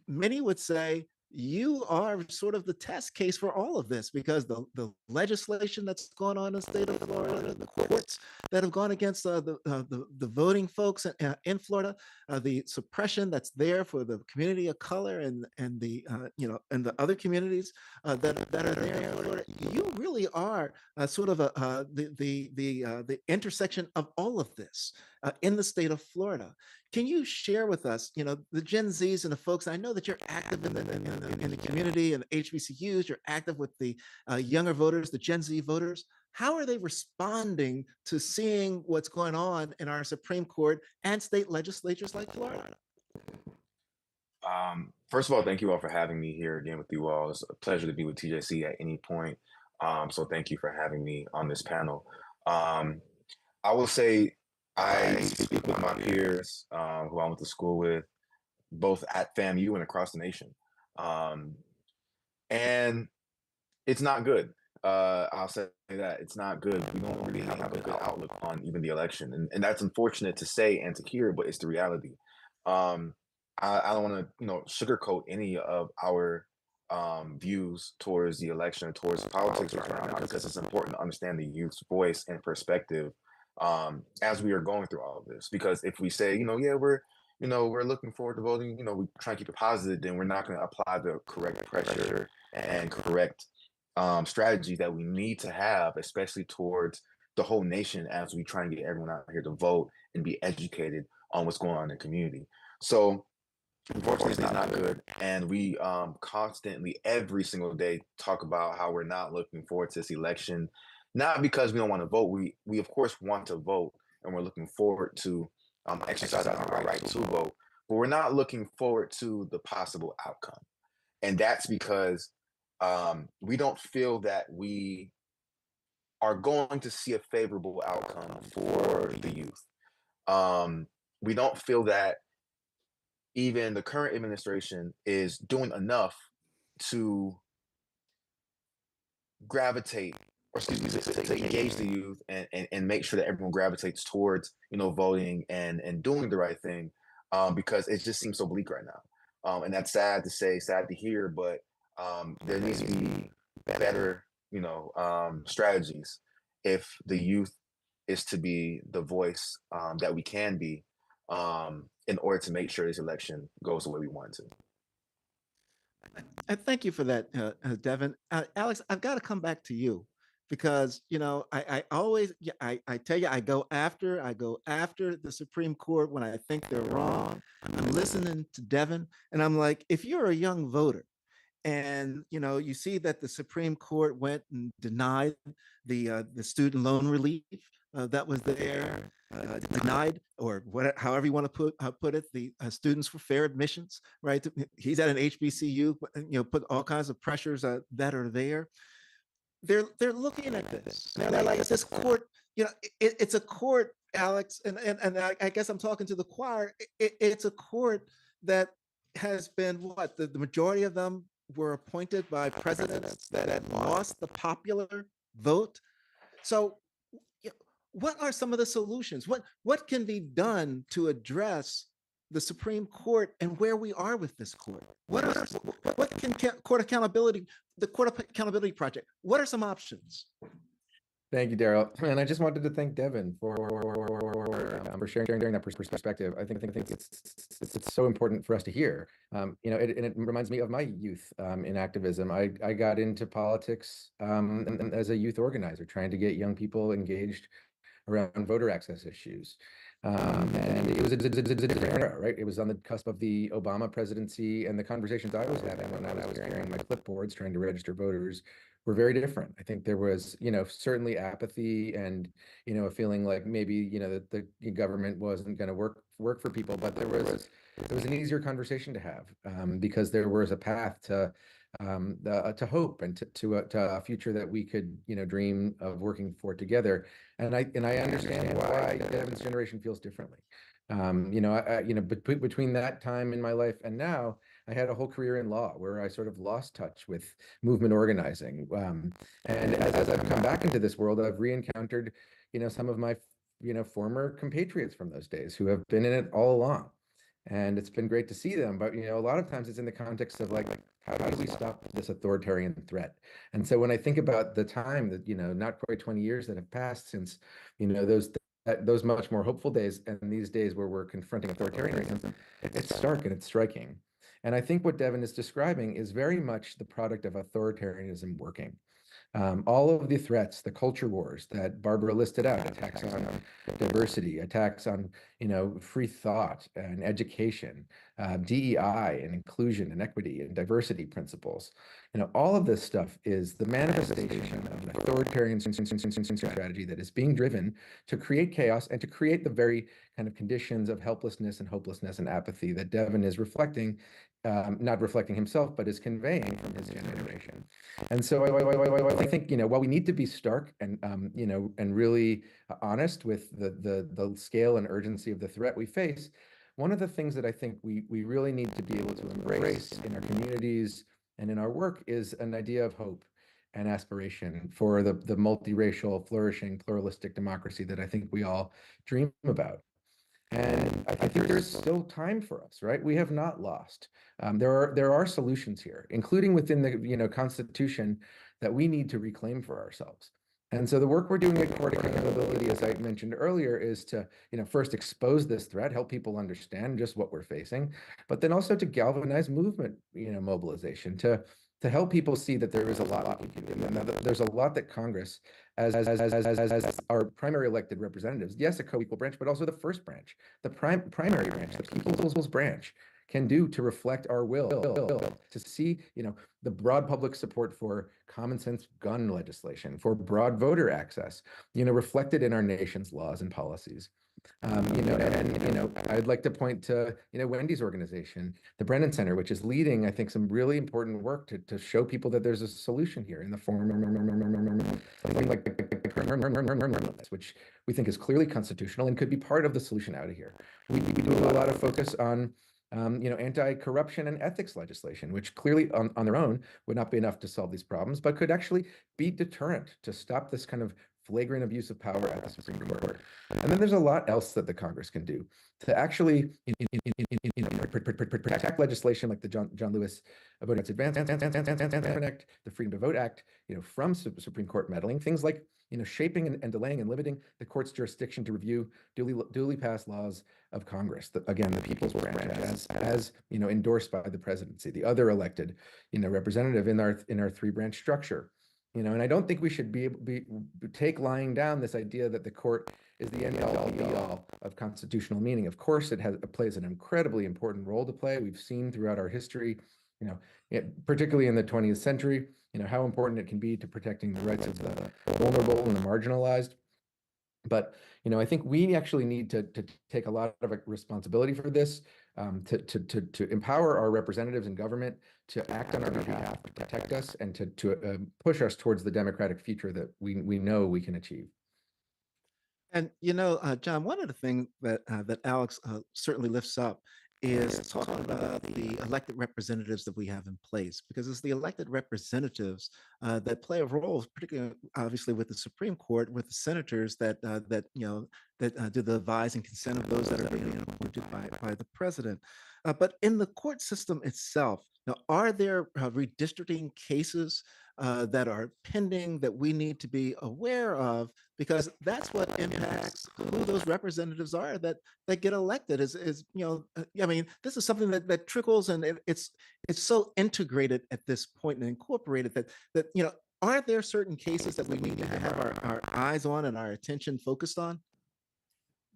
Many would say you are sort of the test case for all of this, because the legislation that's going on in the state of Florida, the courts that have gone against the voting folks in Florida, the suppression that's there for the community of color and the and the other communities that are there in Florida. You really are sort of the intersection of all of this in the state of Florida. Can you share with us, the Gen Zs and the folks? I know that you're active in the community and HBCUs. You're active with the younger voters, the Gen Z voters. How are they responding to seeing what's going on in our Supreme Court and state legislatures like Florida? First of all, thank you all for having me here again with you all. It's a pleasure to be with TJC at any point. So thank you for having me on this panel. I will say I speak with my peers who I went to school with, both at FAMU and across the nation. And it's not good. I'll say that it's not good. We don't really have a good outlook on even the election. And that's unfortunate to say and to hear, but it's the reality. I don't want to, sugarcoat any of our views towards the election, towards politics right now, because it's important to understand the youth's voice and perspective as we are going through all of this. Because if we say, yeah, we're looking forward to voting, we try to keep it positive, then we're not going to apply the correct pressure and correct strategy that we need to have, especially towards the whole nation, as we try and get everyone out here to vote and be educated on what's going on in the community. So unfortunately, it's not good. And we constantly, every single day, talk about how we're not looking forward to this election, not because we don't want to vote. We of course want to vote, and we're looking forward to exercising our right to vote, but we're not looking forward to the possible outcome. And that's because we don't feel that we are going to see a favorable outcome for the youth. We don't feel that even the current administration is doing enough to gravitate, or excuse me, to engage the youth and make sure that everyone gravitates towards, voting and doing the right thing, because it just seems so bleak right now. And that's sad to say, sad to hear, but there needs to be better, strategies if the youth is to be the voice that we can be, in order to make sure this election goes the way we want it to. Thank you for that, Devin. Alex, I've got to come back to you because I always yeah, I tell you I go after the Supreme Court when I think they're wrong. I'm listening to Devin, and I'm like, if you're a young voter and you see that the Supreme Court went and denied the student loan relief that was there, denied, or what, however you want to put it, the students for fair admissions, right? He's at an HBCU, put all kinds of pressures that are there. They're looking at this. They're like, this court, it's a court, Alex, and I guess I'm talking to the choir. It's a court that has been what the majority of them were appointed by presidents that had lost the popular vote. So, what are some of the solutions? What can be done to address the Supreme Court and where we are with this court? What can court accountability, the Court Accountability Project? What are some options? Thank you, Daryl. And I just wanted to thank Devin for sharing that perspective. I think it's so important for us to hear. And it reminds me of my youth in activism. I got into politics as a youth organizer, trying to get young people engaged around voter access issues. And it was a different era, right? It was on the cusp of the Obama presidency, and the conversations I was having when I was carrying my clipboards trying to register voters were very different. I think there was, certainly apathy and, a feeling like maybe, that the government wasn't going to work for people, but there was an easier conversation to have because there was a path to hope and to a future that we could, dream of working for together. And I understand why Devin's generation feels differently. Between that time in my life and now, I had a whole career in law where I sort of lost touch with movement organizing. And as I've come back into this world, I've re-encountered, some of my, former compatriots from those days who have been in it all along. And it's been great to see them. But, a lot of times it's in the context of like, how do we stop this authoritarian threat? And so when I think about the time that, not quite 20 years that have passed since, those much more hopeful days and these days where we're confronting authoritarianism, it's stark and it's striking. And I think what Devin is describing is very much the product of authoritarianism working. All of the threats, the culture wars that Barbara listed out, attacks on diversity, attacks on, free thought and education, DEI and inclusion and equity and diversity principles. All of this stuff is the manifestation of an authoritarian strategy that is being driven to create chaos and to create the very kind of conditions of helplessness and hopelessness and apathy that Devin is reflecting, not reflecting himself, but is conveying from his generation. And so I think, while we need to be stark and, and really honest with the scale and urgency of the threat we face, one of the things that I think we really need to be able to embrace in our communities and in our work is an idea of hope and aspiration for the multiracial, flourishing, pluralistic democracy that I think we all dream about. And I think there's still time for us, right? We have not lost. There are solutions here, including within the Constitution that we need to reclaim for ourselves. And so the work we're doing at Court Accountability, as I mentioned earlier, is to first expose this threat, help people understand just what we're facing, but then also to galvanize movement, mobilization, to help people see that there is a lot we can do. And that there's a lot that Congress, as our primary elected representatives, yes, a co-equal branch, but also the first branch, the primary branch, the people's branch, can do to reflect our will, to see, the broad public support for common sense gun legislation, for broad voter access, reflected in our nation's laws and policies. I'd like to point to, Wendy's organization, the Brennan Center, which is leading, I think, some really important work to show people that there's a solution here in the form of something like which we think is clearly constitutional and could be part of the solution out of here. We do a lot of focus on anti-corruption and ethics legislation, which clearly on their own would not be enough to solve these problems, but could actually be deterrent to stop this kind of flagrant abuse of power at the Supreme Court. And then there's a lot else that the Congress can do to actually protect legislation like the John Lewis Voting Rights Advancement Act, the Freedom to Vote Act, from Supreme Court meddling, things like shaping and delaying and limiting the court's jurisdiction to review duly passed laws of Congress. Again, the people's branch, as endorsed by the presidency, the other elected, representative in our three-branch structure. And I don't think we should take lying down this idea that the court is the end all be all of constitutional meaning. Of course, it plays an incredibly important role to play. We've seen throughout our history, particularly in the 20th century, how important it can be to protecting the rights of the vulnerable and the marginalized. But, I think we actually need to take a lot of responsibility for this, to empower our representatives in government to act on our behalf, to protect us, and to push us towards the democratic future that we know we can achieve. And John, one of the things that Alex certainly lifts up is talking about the elected representatives that we have in place, because it's the elected representatives that play a role, particularly obviously with the Supreme Court, with the senators that do the advise and consent of those that are being appointed by the president. But in the court system itself, now, are there redistricting cases that are pending that we need to be aware of? Because that's what impacts who those representatives are that get elected. I mean, this is something that trickles, and it's so integrated at this point and incorporated that are there certain cases that we need to have our eyes on and our attention focused on?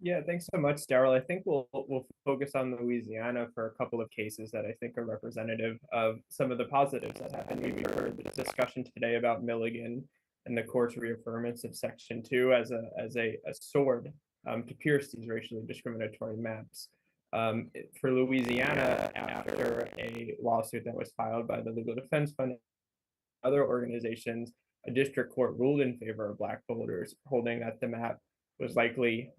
Yeah, thanks so much, Daryl. I think we'll focus on Louisiana for a couple of cases that I think are representative of some of the positives that happened. We heard the discussion today about Milligan and the court's reaffirmance of Section 2 as a sword to pierce these racially discriminatory maps. For Louisiana, after a lawsuit that was filed by the Legal Defense Fund and other organizations, a district court ruled in favor of Black voters, holding that the map was likely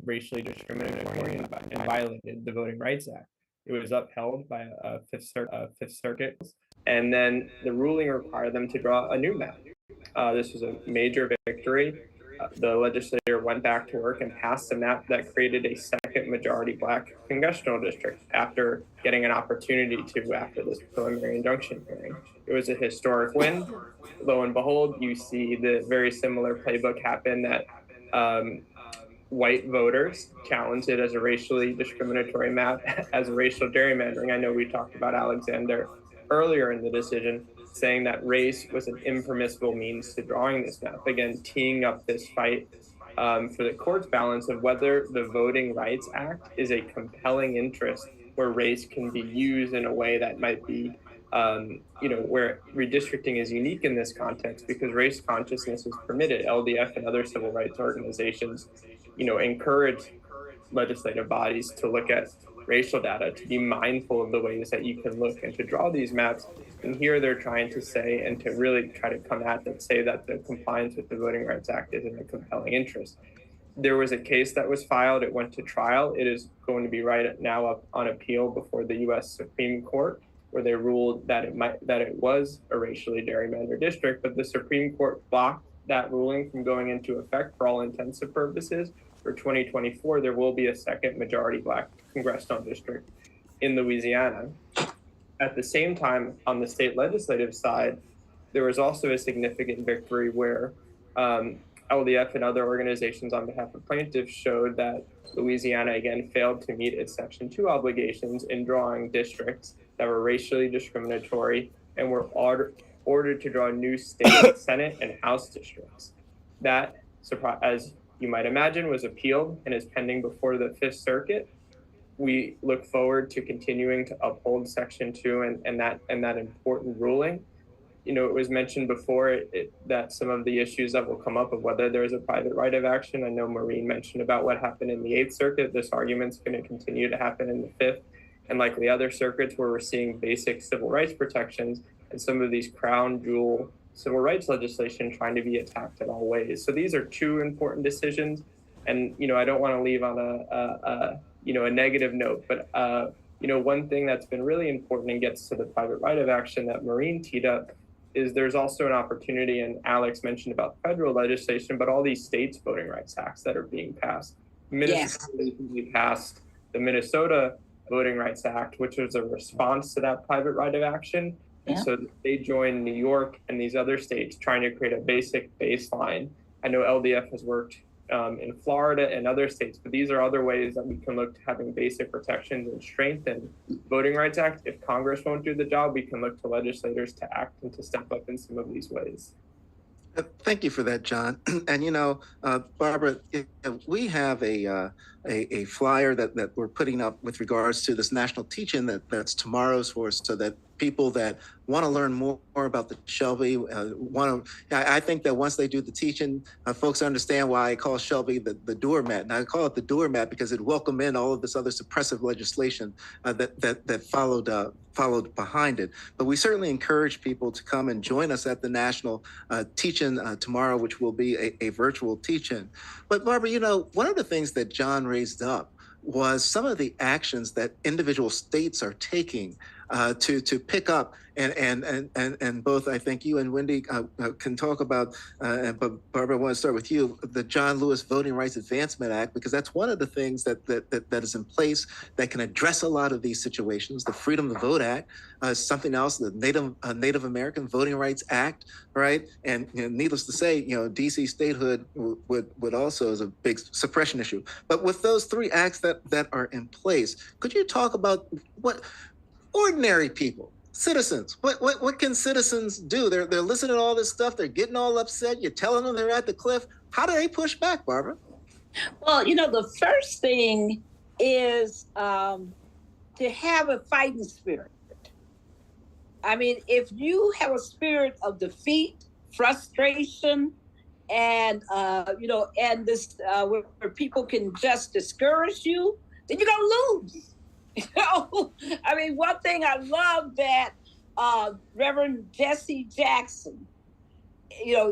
racially discriminatory and violated the Voting Rights Act. It was upheld by a Fifth Circuit, and then the ruling required them to draw a new map. This was a major victory. The legislature went back to work and passed a map that created a second majority Black congressional district after getting an opportunity to after this preliminary injunction hearing. It was a historic win. Lo and behold, you see the very similar playbook happen that white voters challenged it as a racially discriminatory map, as a racial gerrymandering. I know we talked about Alexander earlier in the decision, saying that race was an impermissible means to drawing this map. Again, teeing up this fight for the court's balance of whether the Voting Rights Act is a compelling interest where race can be used in a way that might be, where redistricting is unique in this context because race consciousness is permitted. LDF and other civil rights organizations, encourage legislative bodies to look at racial data, to be mindful of the ways that you can look and to draw these maps. And here they're trying to say, and to really try to come at and say that the compliance with the Voting Rights Act isn't a compelling interest. There was a case that was filed, it went to trial. It is going to be right now up on appeal before the US Supreme Court, where they ruled that it was a racially gerrymandered district, but the Supreme Court blocked that ruling from going into effect for all intents and purposes. For 2024, there will be a second majority Black congressional district in Louisiana. At the same time, on the state legislative side, there was also a significant victory where LDF and other organizations on behalf of plaintiffs showed that Louisiana again failed to meet its Section 2 obligations in drawing districts that were racially discriminatory and were ordered to draw new state Senate and House districts. That, as you might imagine, was appealed and is pending before the Fifth Circuit. We look forward to continuing to uphold Section 2 and that important ruling. It was mentioned before that some of the issues that will come up of whether there is a private right of action. I know Maureen mentioned about what happened in the Eighth Circuit. This argument's going to continue to happen in the Fifth and likely other circuits where we're seeing basic civil rights protections and some of these crown jewel civil rights legislation trying to be attacked in all ways. So these are two important decisions. And, I don't want to leave on a negative note, but, one thing that's been really important and gets to the private right of action that Maureen teed up is there's also an opportunity, and Alex mentioned about federal legislation, but all these states' voting rights acts that are being passed. Minnesota recently passed the Minnesota Voting Rights Act, which was a response to that private right of action. And so they joined New York and these other states trying to create a basic baseline I know LDF has worked in Florida and other states, but these are other ways that we can look to having basic protections and strengthen Voting Rights Act. If Congress won't do the job, we can look to legislators to act and to step up in some of these ways. Thank you for that, John. And Barbara, we have a flyer that we're putting up with regards to this national teach-in that's tomorrow's for us, so that people that want to learn more about the Shelby I think that once they do the teaching, folks understand why I call Shelby the doormat. And I call it the doormat because it welcomed in all of this other suppressive legislation that followed behind it. But we certainly encourage people to come and join us at the national teach-in tomorrow, which will be a virtual teach-in. But Barbara, one of the things that John raised up was some of the actions that individual states are taking to pick up, and both I think you and Wendy can talk about, but Barbara, I want to start with you, the John Lewis Voting Rights Advancement Act, because that's one of the things that is in place that can address a lot of these situations. The Freedom to Vote Act, something else, the Native American Voting Rights Act, right? And needless to say, DC statehood would also is a big suppression issue. But with those three acts that are in place, could you talk about what ordinary people, citizens, what can citizens do? They're listening to all this stuff, they're getting all upset, you're telling them they're at the cliff. How do they push back, Barbara? Well, the first thing is to have a fighting spirit. I mean, if you have a spirit of defeat, frustration, and and this where people can just discourage you, then you're gonna lose. I mean, one thing I love that Reverend Jesse Jackson,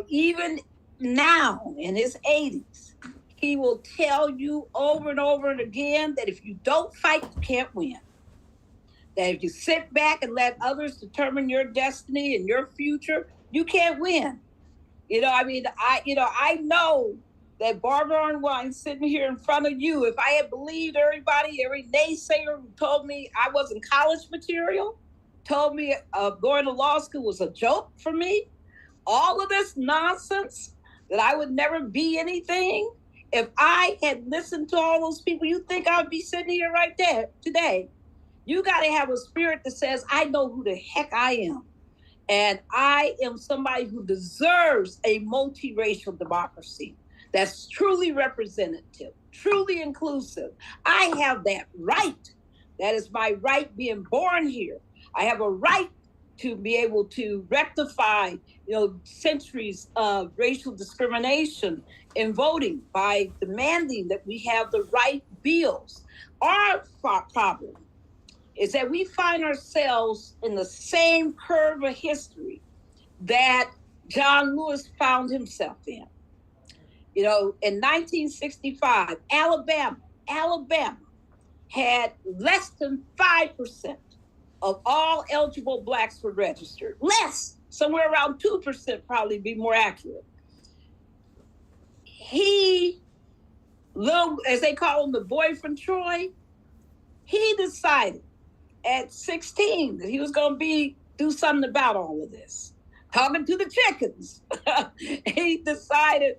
even now in his 80s, he will tell you over and over and again that if you don't fight, you can't win. That if you sit back and let others determine your destiny and your future, you can't win. I know that Barbara Arnwine sitting here in front of you, if I had believed everybody, every naysayer who told me I wasn't college material, told me going to law school was a joke for me, all of this nonsense, that I would never be anything, if I had listened to all those people, you think I would be sitting here right there today? You got to have a spirit that says, I know who the heck I am. And I am somebody who deserves a multiracial democracy that's truly representative, truly inclusive. I have that right. That is my right being born here. I have a right to be able to rectify, centuries of racial discrimination in voting by demanding that we have the right bills. Our problem is that we find ourselves in the same curve of history that John Lewis found himself in. In 1965, Alabama had less than 5% of all eligible Blacks were registered. Less, somewhere around 2% probably be more accurate. He, as they call him, the boy from Troy, he decided at 16 that he was going to do something about all of this. Talking to the chickens. He decided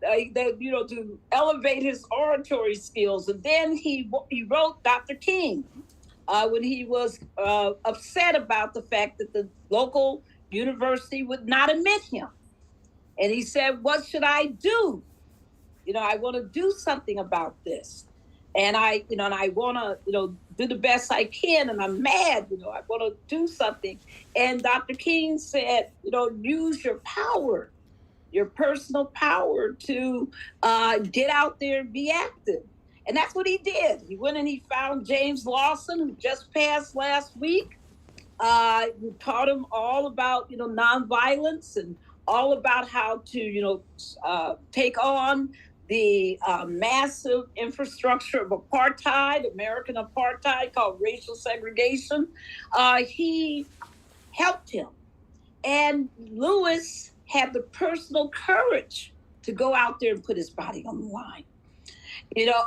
that, to elevate his oratory skills. And then he wrote Dr. King when he was upset about the fact that the local university would not admit him. And he said, what should I do? I want to do something about this. And I want to, do the best I can. And I'm mad, I want to do something. And Dr. King said, use your power, your personal power to get out there and be active. And that's what he did. He went and he found James Lawson, who just passed last week, who taught him all about, nonviolence and all about how to, take on the massive infrastructure of apartheid, American apartheid, called racial segregation. He helped him. And Lewis had the personal courage to go out there and put his body on the line.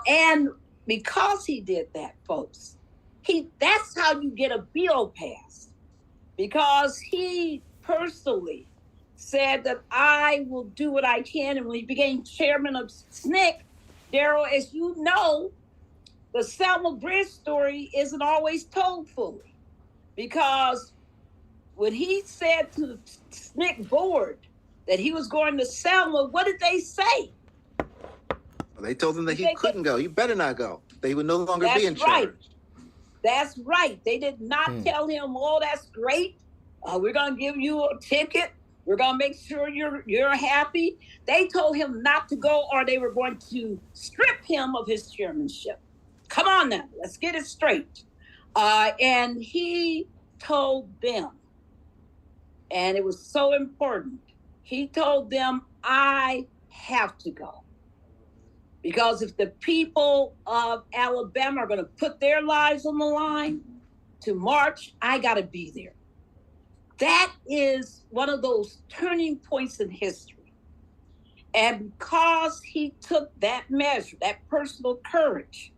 And because he did that, folks, that's how you get a bill passed. Because he personally said that I will do what I can. And when he became chairman of SNCC, Daryl, as you know, the Selma Bridge story isn't always told fully, because when he said to the SNCC board that he was going to Selma, what did they say? They told him that he couldn't go. You better not go. They would no longer be in charge. Right. That's right. They did not tell him, oh, that's great. We're going to give you a ticket. We're going to make sure you're happy. They told him not to go, or they were going to strip him of his chairmanship. Come on now, let's get it straight. And he told them, and it was so important, he told them, I have to go. Because if the people of Alabama are going to put their lives on the line to march, I got to be there. That is one of those turning points in history. And because he took that measure, that personal courage,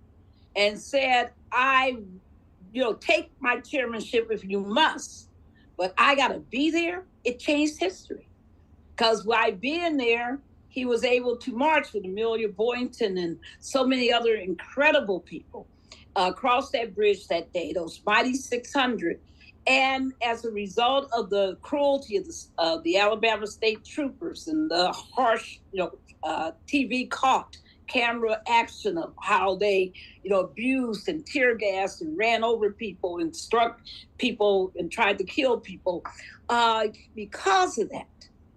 and said, take my chairmanship if you must, but I got to be there, it changed history. Because by being there, he was able to march with Amelia Boynton and so many other incredible people across that bridge that day, those mighty 600. And as a result of the cruelty of the Alabama state troopers and the harsh, TV caught camera action of how they, abused and tear gassed and ran over people and struck people and tried to kill people. Because of that,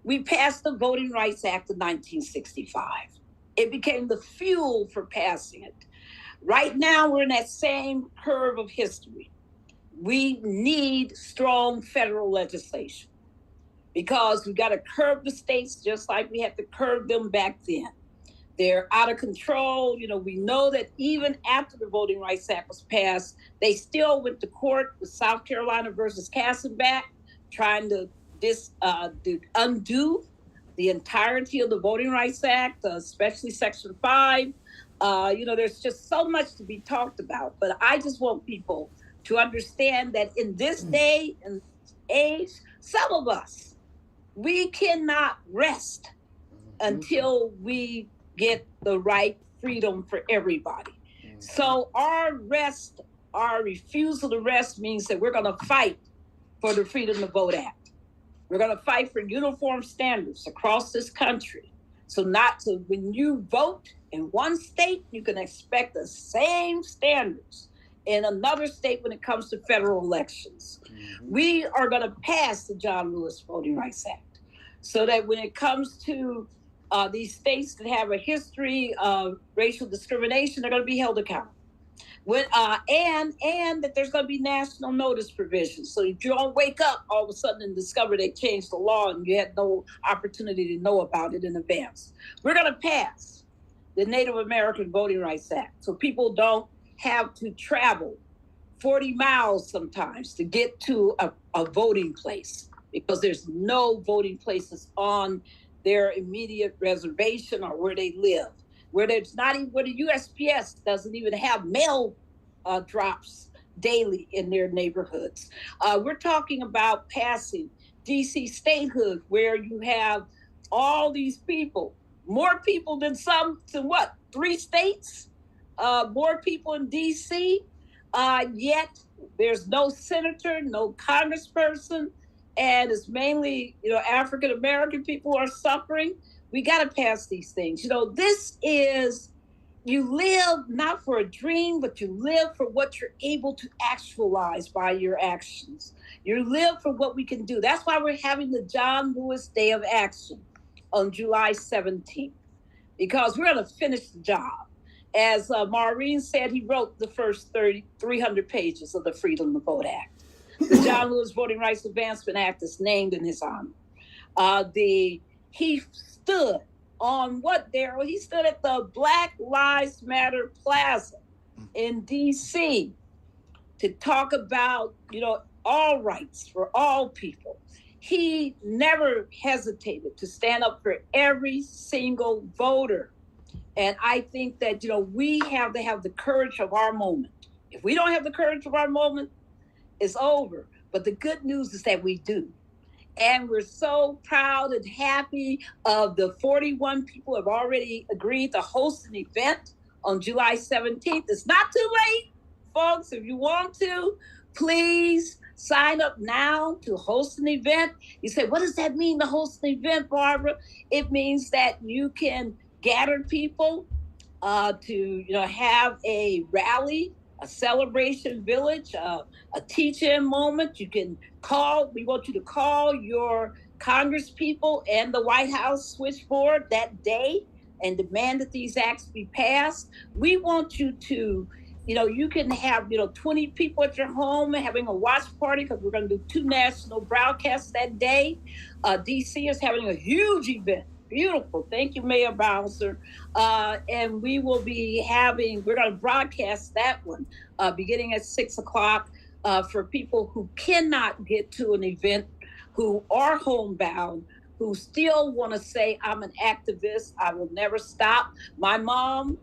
we passed the Voting Rights Act of 1965. It became the fuel for passing it. Right now, we're in that same curve of history. We need strong federal legislation because we got to curb the states just like we had to curb them back then. They're out of control. We know that even after the Voting Rights Act was passed, they still went to court with South Carolina versus Kassenbach, trying to undo the entirety of the Voting Rights Act, especially Section 5. There's just so much to be talked about. But I just want people to understand that in this day and age, some of us, we cannot rest until we get the right freedom for everybody. So our refusal to rest means that we're going to fight for the Freedom to Vote Act. We're going to fight for uniform standards across this country. So when you vote in one state, you can expect the same standards in another state when it comes to federal elections. We are going to pass the John Lewis Voting Rights Act so that when it comes to these states that have a history of racial discrimination, they're going to be held accountable. And that there's going to be national notice provisions. So if you don't wake up all of a sudden and discover they changed the law and you had no opportunity to know about it in advance. We're going to pass the Native American Voting Rights Act so people don't have to travel 40 miles sometimes to get to a voting place because there's no voting places on their immediate reservation or where they live. Where there's not even, where the USPS doesn't even have mail drops daily in their neighborhoods. We're talking about passing DC statehood, where you have all these people, more people than what, 3 states? More people in DC, yet there's no senator, no congressperson, and it's mainly, African-American people are suffering. We got to pass these things. This is, you live not for a dream, but you live for what you're able to actualize by your actions. You live for what we can do. That's why we're having the John Lewis Day of Action on July 17th, because we're going to finish the job. As Maureen said, he wrote the first 300 pages of the Freedom to Vote Act. The John Lewis Voting Rights Advancement Act is named in his honor. He stood on what, Daryl? He stood at the Black Lives Matter Plaza in DC to talk about, all rights for all people. He never hesitated to stand up for every single voter. And I think that, we have to have the courage of our moment. If we don't have the courage of our moment, it's over. But the good news is that we do. And we're so proud and happy of the 41 people who have already agreed to host an event on July 17th. It's not too late, folks. If you want to, please sign up now to host an event. You say, what does that mean to host an event, Barbara? It means that you can gather people to have a rally, a celebration village, a teach-in moment. You can call. We want you to call your Congress people and the White House switchboard that day and demand that these acts be passed. We want you to. You can have 20 people at your home having a watch party because we're going to do 2 national broadcasts that day. DC is having a huge event. Beautiful. Thank you, Mayor Bouncer. And we will be we're going to broadcast that one beginning at 6 o'clock for people who cannot get to an event, who are homebound, who still want to say, I'm an activist. I will never stop. My mom,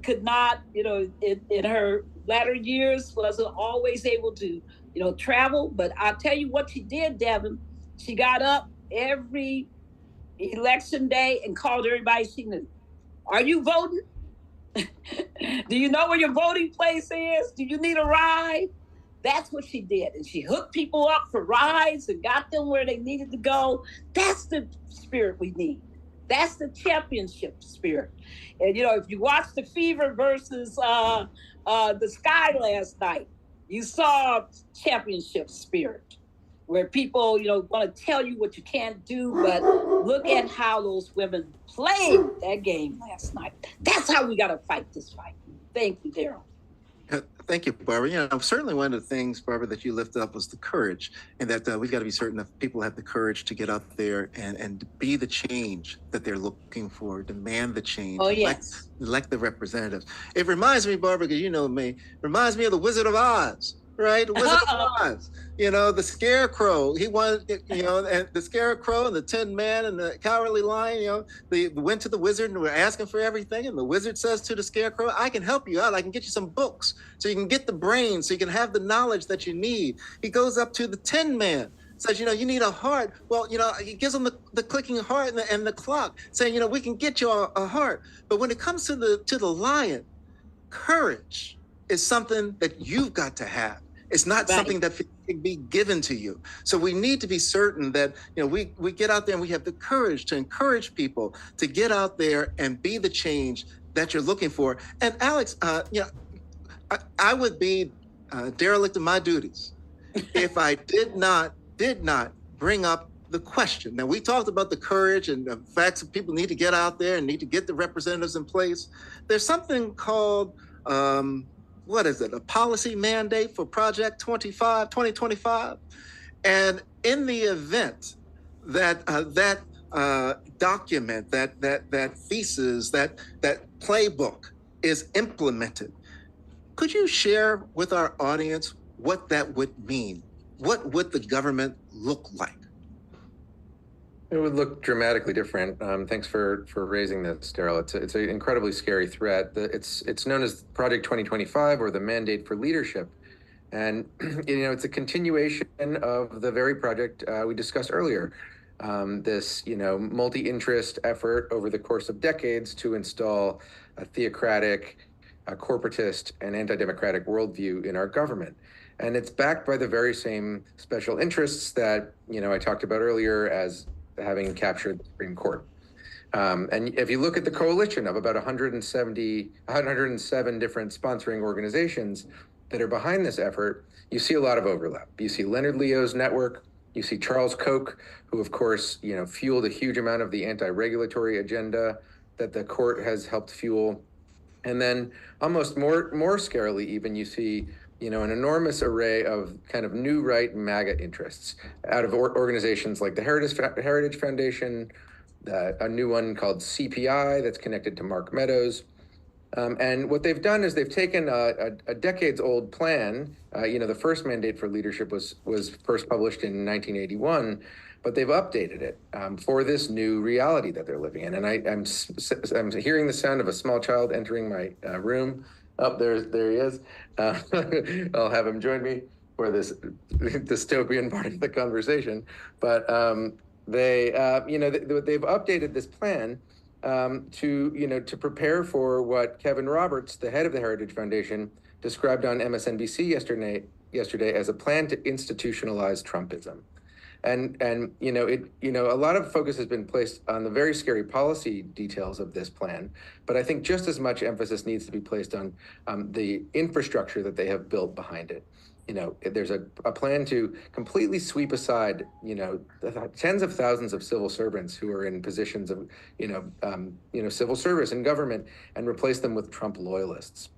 could not, in her latter years, wasn't always able to, travel. But I'll tell you what she did, Devin. She got up every election day and called everybody she knew. Are you voting? Do you know where your voting place is? Do you need a ride? That's what she did. And she hooked people up for rides and got them where they needed to go. That's the spirit we need. That's the championship spirit. And, if you watch the Fever versus the Sky last night, you saw championship spirit where people, want to tell you what you can't do, but look at how those women played that game last night. That's how we got to fight this fight. Thank you, Daryl. Thank you, Barbara. Certainly one of the things, Barbara, that you lifted up was the courage, and that we've got to be certain that people have the courage to get out there and be the change that they're looking for, demand the change, elect the representatives. It reminds me, Barbara, because you know me, reminds me of the Wizard of Oz. Right? The Wizard of Oz. The Scarecrow. He wanted, and the Scarecrow and the Tin Man and the Cowardly Lion, they went to the wizard and were asking for everything. And the wizard says to the Scarecrow, I can help you out. I can get you some books so you can get the brains, so you can have the knowledge that you need. He goes up to the Tin Man, says, you need a heart. Well, he gives him the clicking heart and the clock, saying, we can get you a heart. But when it comes to the lion, courage is something that you've got to have. It's not something that can be given to you. So we need to be certain that, we get out there and we have the courage to encourage people to get out there and be the change that you're looking for. And Alex, I would be derelict in my duties if I did not bring up the question. Now, we talked about the courage and the facts that people need to get out there and need to get the representatives in place. There's something called, what is it? A policy mandate for Project 2025. And in the event that document, that thesis, that playbook is implemented, could you share with our audience what that would mean? What would the government look like? It would look dramatically different. Thanks for raising this, Daryl. It's an incredibly scary threat. It's known as Project 2025 or the Mandate for Leadership. And, it's a continuation of the very project we discussed earlier. This, multi-interest effort over the course of decades to install a theocratic, corporatist, and anti-democratic worldview in our government. And it's backed by the very same special interests that, I talked about earlier as having captured the Supreme Court. And if you look at the coalition of about 107 different sponsoring organizations that are behind this effort, you see a lot of overlap. You see Leonard Leo's network, you see Charles Koch, who of course, fueled a huge amount of the anti-regulatory agenda that the court has helped fuel. And then almost more scarily even, you see an enormous array of kind of new right MAGA interests out of organizations like the Heritage Foundation, a new one called CPI that's connected to Mark Meadows. And what they've done is they've taken a decades-old plan. The first Mandate for Leadership was first published in 1981, but they've updated it for this new reality that they're living in. And I'm hearing the sound of a small child entering my room. Oh, there he is. I'll have him join me. for this dystopian part of the conversation, but they've updated this plan to prepare for what Kevin Roberts, the head of the Heritage Foundation, described on MSNBC yesterday as a plan to institutionalize Trumpism. And a lot of focus has been placed on the very scary policy details of this plan, but I think just as much emphasis needs to be placed on the infrastructure that they have built behind it. There's a plan to completely sweep aside, tens of thousands of civil servants who are in positions of, civil service and government, and replace them with Trump loyalists.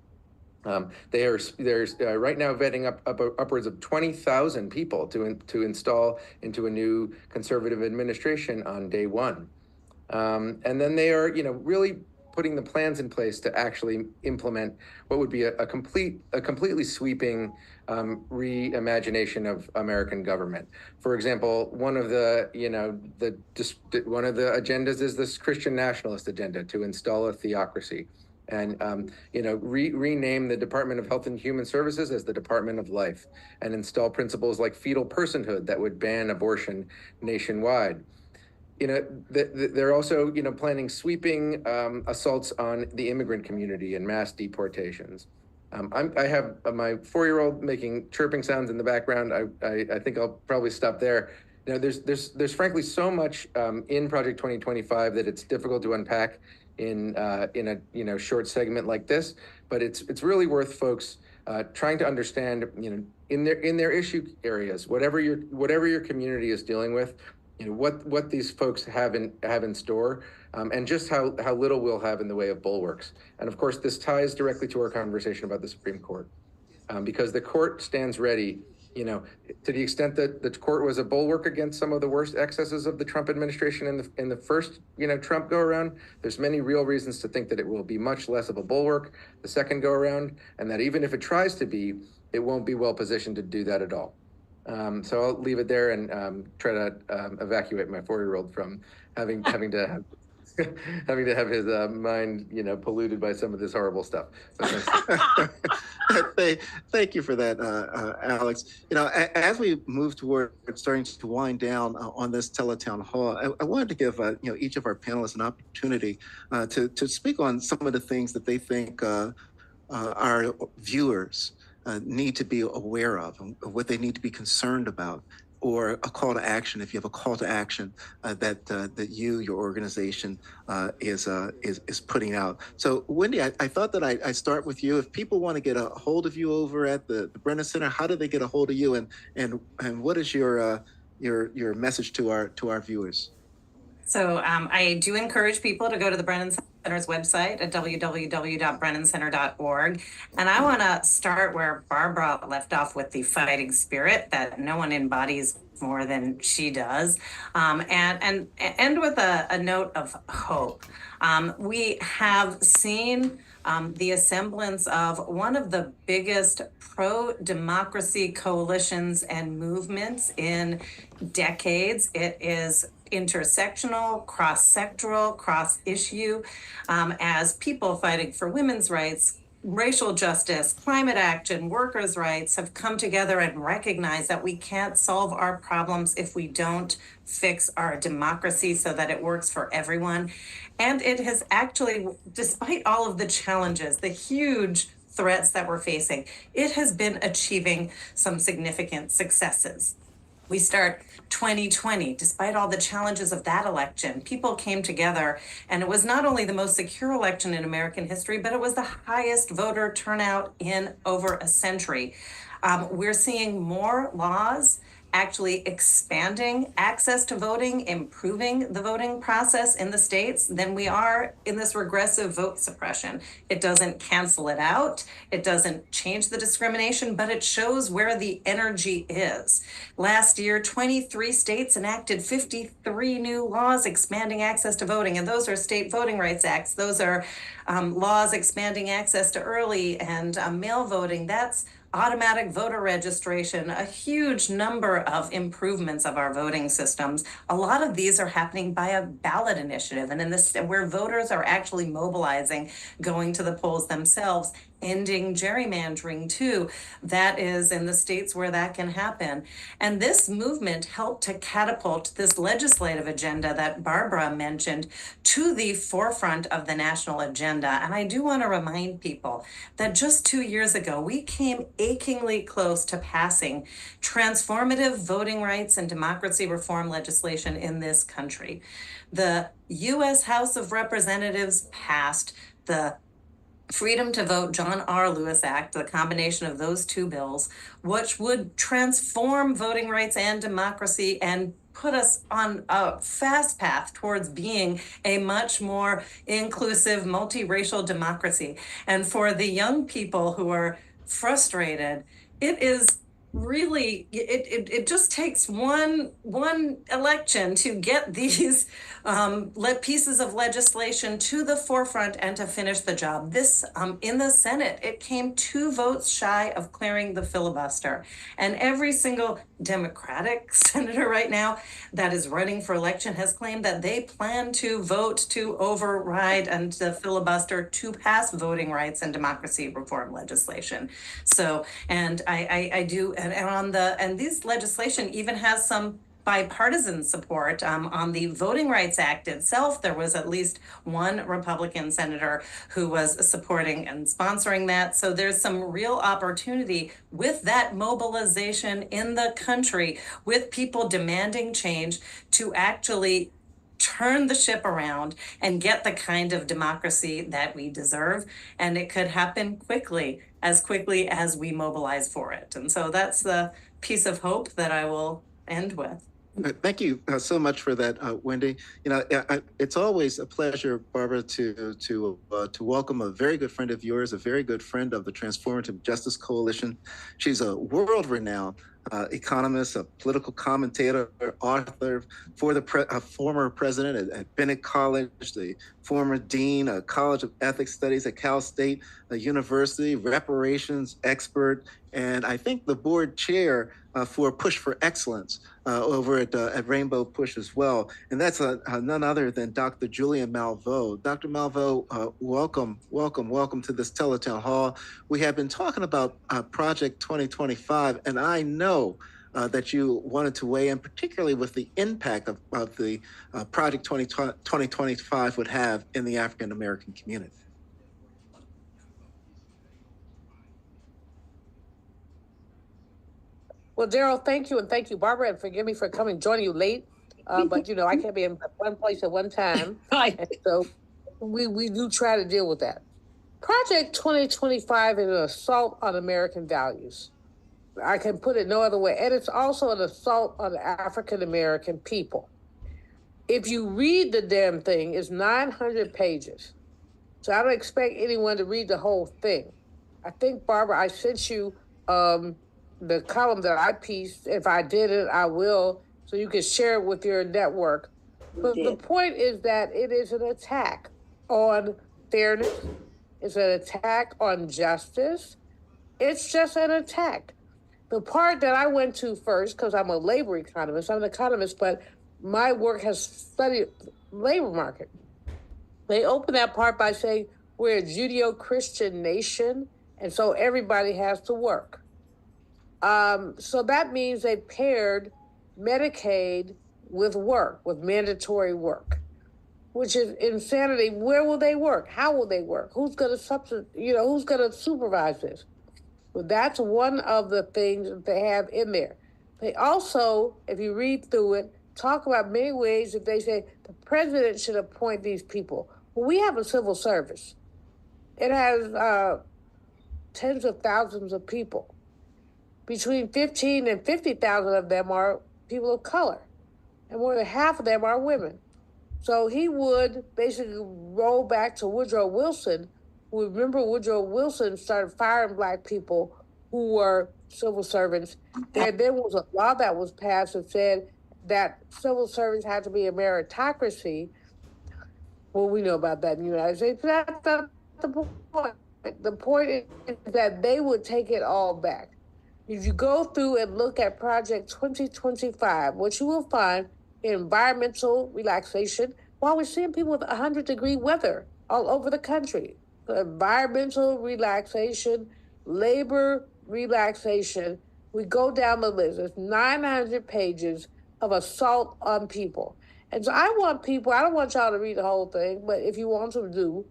There's right now vetting upwards of 20,000 people to install into a new conservative administration on day one. And then they are, really putting the plans in place to actually implement what would be a completely sweeping reimagination of American government. For example, one of the agendas is this Christian nationalist agenda to install a theocracy, and rename the Department of Health and Human Services as the Department of Life, and install principles like fetal personhood that would ban abortion nationwide. They're also, planning sweeping assaults on the immigrant community and mass deportations. I have my 4-year-old making chirping sounds in the background. I think I'll probably stop there. There's frankly so much in Project 2025 that it's difficult to unpack in a short segment like this, but it's really worth folks trying to understand, in their issue areas, whatever your community is dealing with, what these folks have in store, and just how little we'll have in the way of bulwarks. And of course, this ties directly to our conversation about the Supreme Court, because the court stands ready, to the extent that the court was a bulwark against some of the worst excesses of the Trump administration in the first, Trump go around. There's many real reasons to think that it will be much less of a bulwark the second go around, and that even if it tries to be, it won't be well positioned to do that at all. So I'll leave it there and try to evacuate my 4-year-old from having to have his mind, polluted by some of this horrible stuff. Thank you for that, Alex. As we move toward starting to wind down on this teletown hall, I wanted to give each of our panelists an opportunity to speak on some of the things that they think our viewers need to be aware of, and what they need to be concerned about, or a call to action, if you have a call to action that your organization is putting out. So Wendy, I thought that I'd start with you. If people want to get a hold of you over at the Brennan Center, how do they get a hold of you, and what is your message to our viewers? So I do encourage people to go to the Brennan Center's website at www.brennancenter.org. And I want to start where Barbara left off, with the fighting spirit that no one embodies more than she does, and end with a note of hope. We have seen the assemblance of one of the biggest pro-democracy coalitions and movements in decades. It is intersectional, cross-sectoral, cross-issue, as people fighting for women's rights, racial justice, climate action, workers' rights have come together and recognized that we can't solve our problems if we don't fix our democracy so that it works for everyone. And it has actually, despite all of the challenges, the huge threats that we're facing, it has been achieving some significant successes. We start 2020, despite all the challenges of that election, people came together, and it was not only the most secure election in American history, but it was the highest voter turnout in over a century. We're seeing more laws actually expanding access to voting, improving the voting process in the states than we are in this regressive vote suppression. It doesn't cancel it out. It doesn't change the discrimination, but it shows where the energy is. Last year, 23 states enacted 53 new laws expanding access to voting, and those are state voting rights acts. Those are laws expanding access to early and mail voting. That's automatic voter registration, a huge number of improvements of our voting systems. A lot of these are happening by a ballot initiative, and in this, where voters are actually mobilizing, going to the polls themselves, ending gerrymandering too. That is in the states where that can happen. And this movement helped to catapult this legislative agenda that Barbara mentioned to the forefront of the national agenda. And I do want to remind people that just 2 years ago, we came achingly close to passing transformative voting rights and democracy reform legislation in this country. The U.S. House of Representatives passed the Freedom to Vote John R. Lewis Act, the combination of those two bills, which would transform voting rights and democracy and put us on a fast path towards being a much more inclusive, multiracial democracy. And for the young people who are frustrated, it is really, it just takes one election to get these pieces of legislation to the forefront and to finish the job. This in the Senate, it came 2 votes shy of clearing the filibuster, and every single Democratic senator right now that is running for election has claimed that they plan to vote to override and the filibuster to pass voting rights and democracy reform legislation. So, and I do, and this legislation even has some bipartisan support. On the Voting Rights Act itself, there was at least one Republican senator who was supporting and sponsoring that. So there's some real opportunity with that mobilization in the country, with people demanding change, to actually turn the ship around and get the kind of democracy that we deserve. And it could happen quickly as we mobilize for it. And so that's the piece of hope that I will end with. Thank you so much for that, Wendy. You know, it's always a pleasure, Barbara, to welcome a very good friend of yours, a very good friend of the Transformative Justice Coalition. She's a world-renowned economist, a political commentator, author, for the former president at Bennett College, the former dean, College of Ethics Studies at Cal State University, reparations expert, and I think the board chair for Push for Excellence over at Rainbow Push as well. And that's none other than Dr. Julia Malveaux. Dr. Malveaux, welcome to this Teletown Hall. We have been talking about Project 2025, and I know that you wanted to weigh in, particularly with the impact of the Project 2025 would have in the African American community. Well, Daryl, thank you, and thank you, Barbara, and forgive me for joining you late. But you know, I can't be in one place at one time. Right. And so we do try to deal with that. Project 2025 is an assault on American values. I can put it no other way. And it's also an assault on the African American people. If you read the damn thing, it's 900 pages. So I don't expect anyone to read the whole thing. I think, Barbara, I sent you the column that I pieced. If I didn't, I will, so you can share it with your network. But the point is that it is an attack on fairness. It's an attack on justice. It's just an attack. The part that I went to first, because I'm a labor economist, I'm an economist, but my work has studied labor market. They open that part by saying we're a Judeo-Christian nation, and so everybody has to work. So that means they paired Medicaid with work, with mandatory work, which is insanity. Where will they work? How will they work? Who's going to who's going to supervise this? Well, that's one of the things that they have in there. They also, if you read through it, talk about many ways that they say the president should appoint these people. Well, we have a civil service. It has tens of thousands of people. Between 15 and 50,000 of them are people of color, and more than half of them are women. So he would basically roll back to Woodrow Wilson. Remember, Woodrow Wilson started firing Black people who were civil servants. There was a law that was passed that said that civil servants had to be a meritocracy. Well, we know about that in the United States. That's not the point. The point is that they would take it all back. If you go through and look at Project 2025, what you will find environmental relaxation, while we're seeing people with 100-degree weather all over the country. environmental relaxation, labor relaxation. We go down the list. It's 900 pages of assault on people. And so I want people, I don't want y'all to read the whole thing, but if you want to do,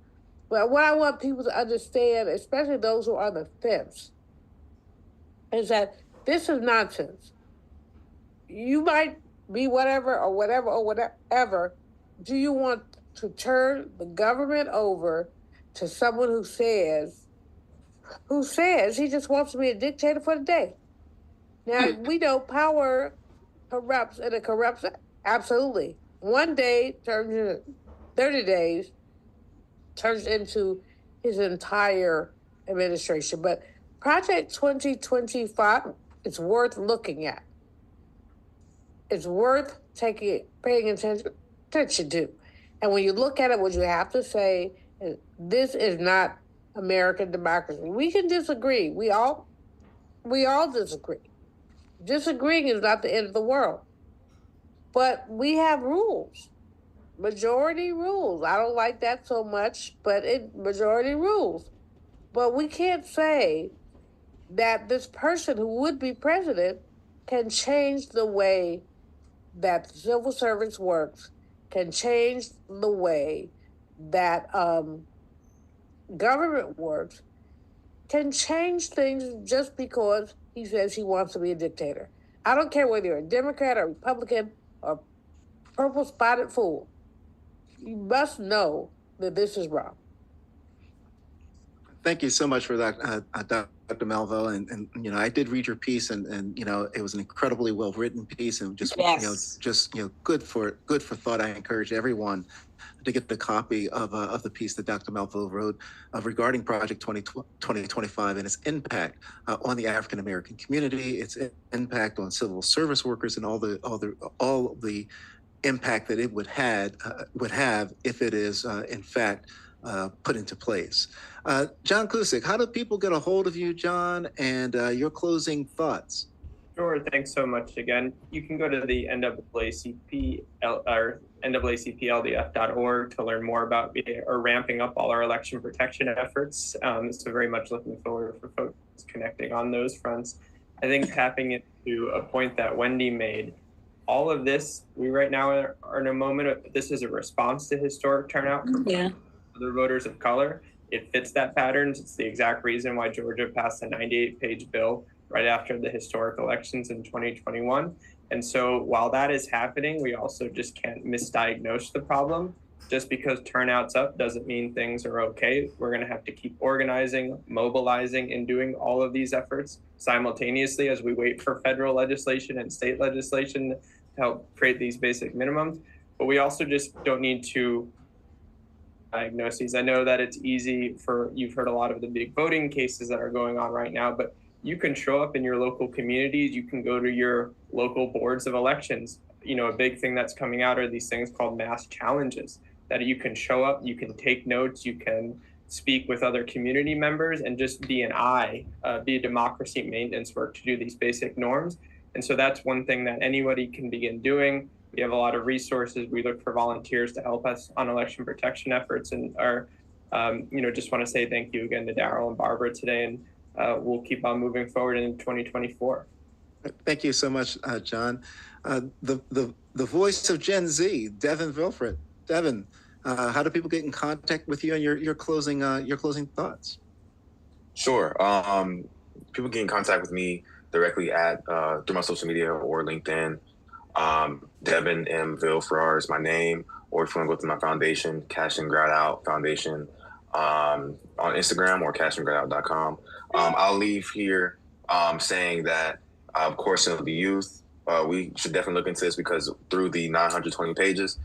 but what I want people to understand, especially those who are on the fence, is that this is nonsense. You might be whatever or whatever or whatever. Do you want to turn the government over to someone who says he just wants to be a dictator for the day? Now, we know power corrupts, and it corrupts absolutely. One day turns into 30 days, turns into his entire administration. But Project 2025, it's worth looking at. It's worth paying attention to. And when you look at it, what you have to say is, this is not American democracy. We can disagree. We all disagree. Disagreeing is not the end of the world. But we have rules. Majority rules. I don't like that so much, but majority rules. But we can't say that this person who would be president can change the way that the civil service works, can change the way that government works, can change things just because he says he wants to be a dictator. I don't care whether you're a Democrat or Republican or purple spotted fool. You must know that this is wrong. Thank you so much for that, Dr. Melville. And I did read your piece, and it was an incredibly well written piece, and just good for thought. I encourage everyone to get the copy of the piece that Dr. Melville wrote regarding Project 2025 and its impact on the African American community, its impact on civil service workers, and all the impact that it would have if it is in fact put into place. John Cusick, how do people get a hold of you, John, and your closing thoughts? Sure, thanks so much again. You can go to the NAACPLDF.org to learn more about ramping up all our election protection efforts. So very much looking forward for folks connecting on those fronts. I think tapping into a point that Wendy made, all of this, we right now are in a moment of, this is a response to historic turnout for other voters of color. It fits that pattern. It's the exact reason why Georgia passed a 98-page bill right after the historic elections in 2021. And so while that is happening, we also just can't misdiagnose the problem. Just because turnout's up doesn't mean things are okay. We're going to have to keep organizing, mobilizing, and doing all of these efforts simultaneously as we wait for federal legislation and state legislation to help create these basic minimums. But we also just don't need to diagnoses. I know that it's easy you've heard a lot of the big voting cases that are going on right now, but you can show up in your local communities. You can go to your local boards of elections. A big thing that's coming out are these things called mass challenges, that you can show up, you can take notes, you can speak with other community members, and just be a democracy maintenance work to do these basic norms. And so that's one thing that anybody can begin doing. We have a lot of resources. We look for volunteers to help us on election protection efforts, and just want to say thank you again to Daryl and Barbara today, and we'll keep on moving forward in 2024. Thank you so much, John. The voice of Gen Z, Devin Wilfred. Devin, how do people get in contact with you and your closing thoughts? Sure. People get in contact with me directly through my social media or LinkedIn. Devin M. Vilfrar is my name, or if you want to go to my foundation, Cash and Grad Out Foundation, on Instagram or cashandgradout.com. I'll leave here saying that, of course, the youth, we should definitely look into this, because through the 920 pages,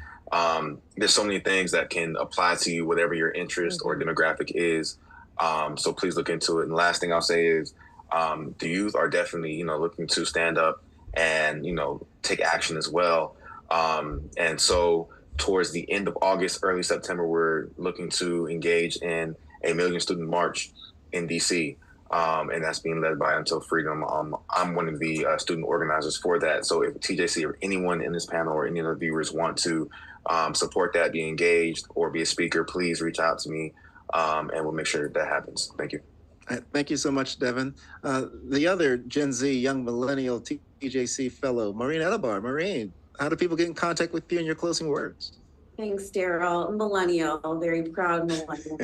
there's so many things that can apply to you, whatever your interest or demographic is. So please look into it. And the last thing I'll say is the youth are definitely, looking to stand up and, take action as well. And so towards the end of August, early September, we're looking to engage in a million student march in DC. And that's being led by Until Freedom. I'm one of the student organizers for that. So if TJC or anyone in this panel or any of the viewers want to support that, be engaged, or be a speaker, please reach out to me. and we'll make sure that happens. Thank you. Thank you so much, Devin. The other Gen Z young millennial TJC fellow, Maureen Edebar. Maureen, how do people get in contact with you in your closing words? Thanks, Daryl. Millennial, very proud millennial.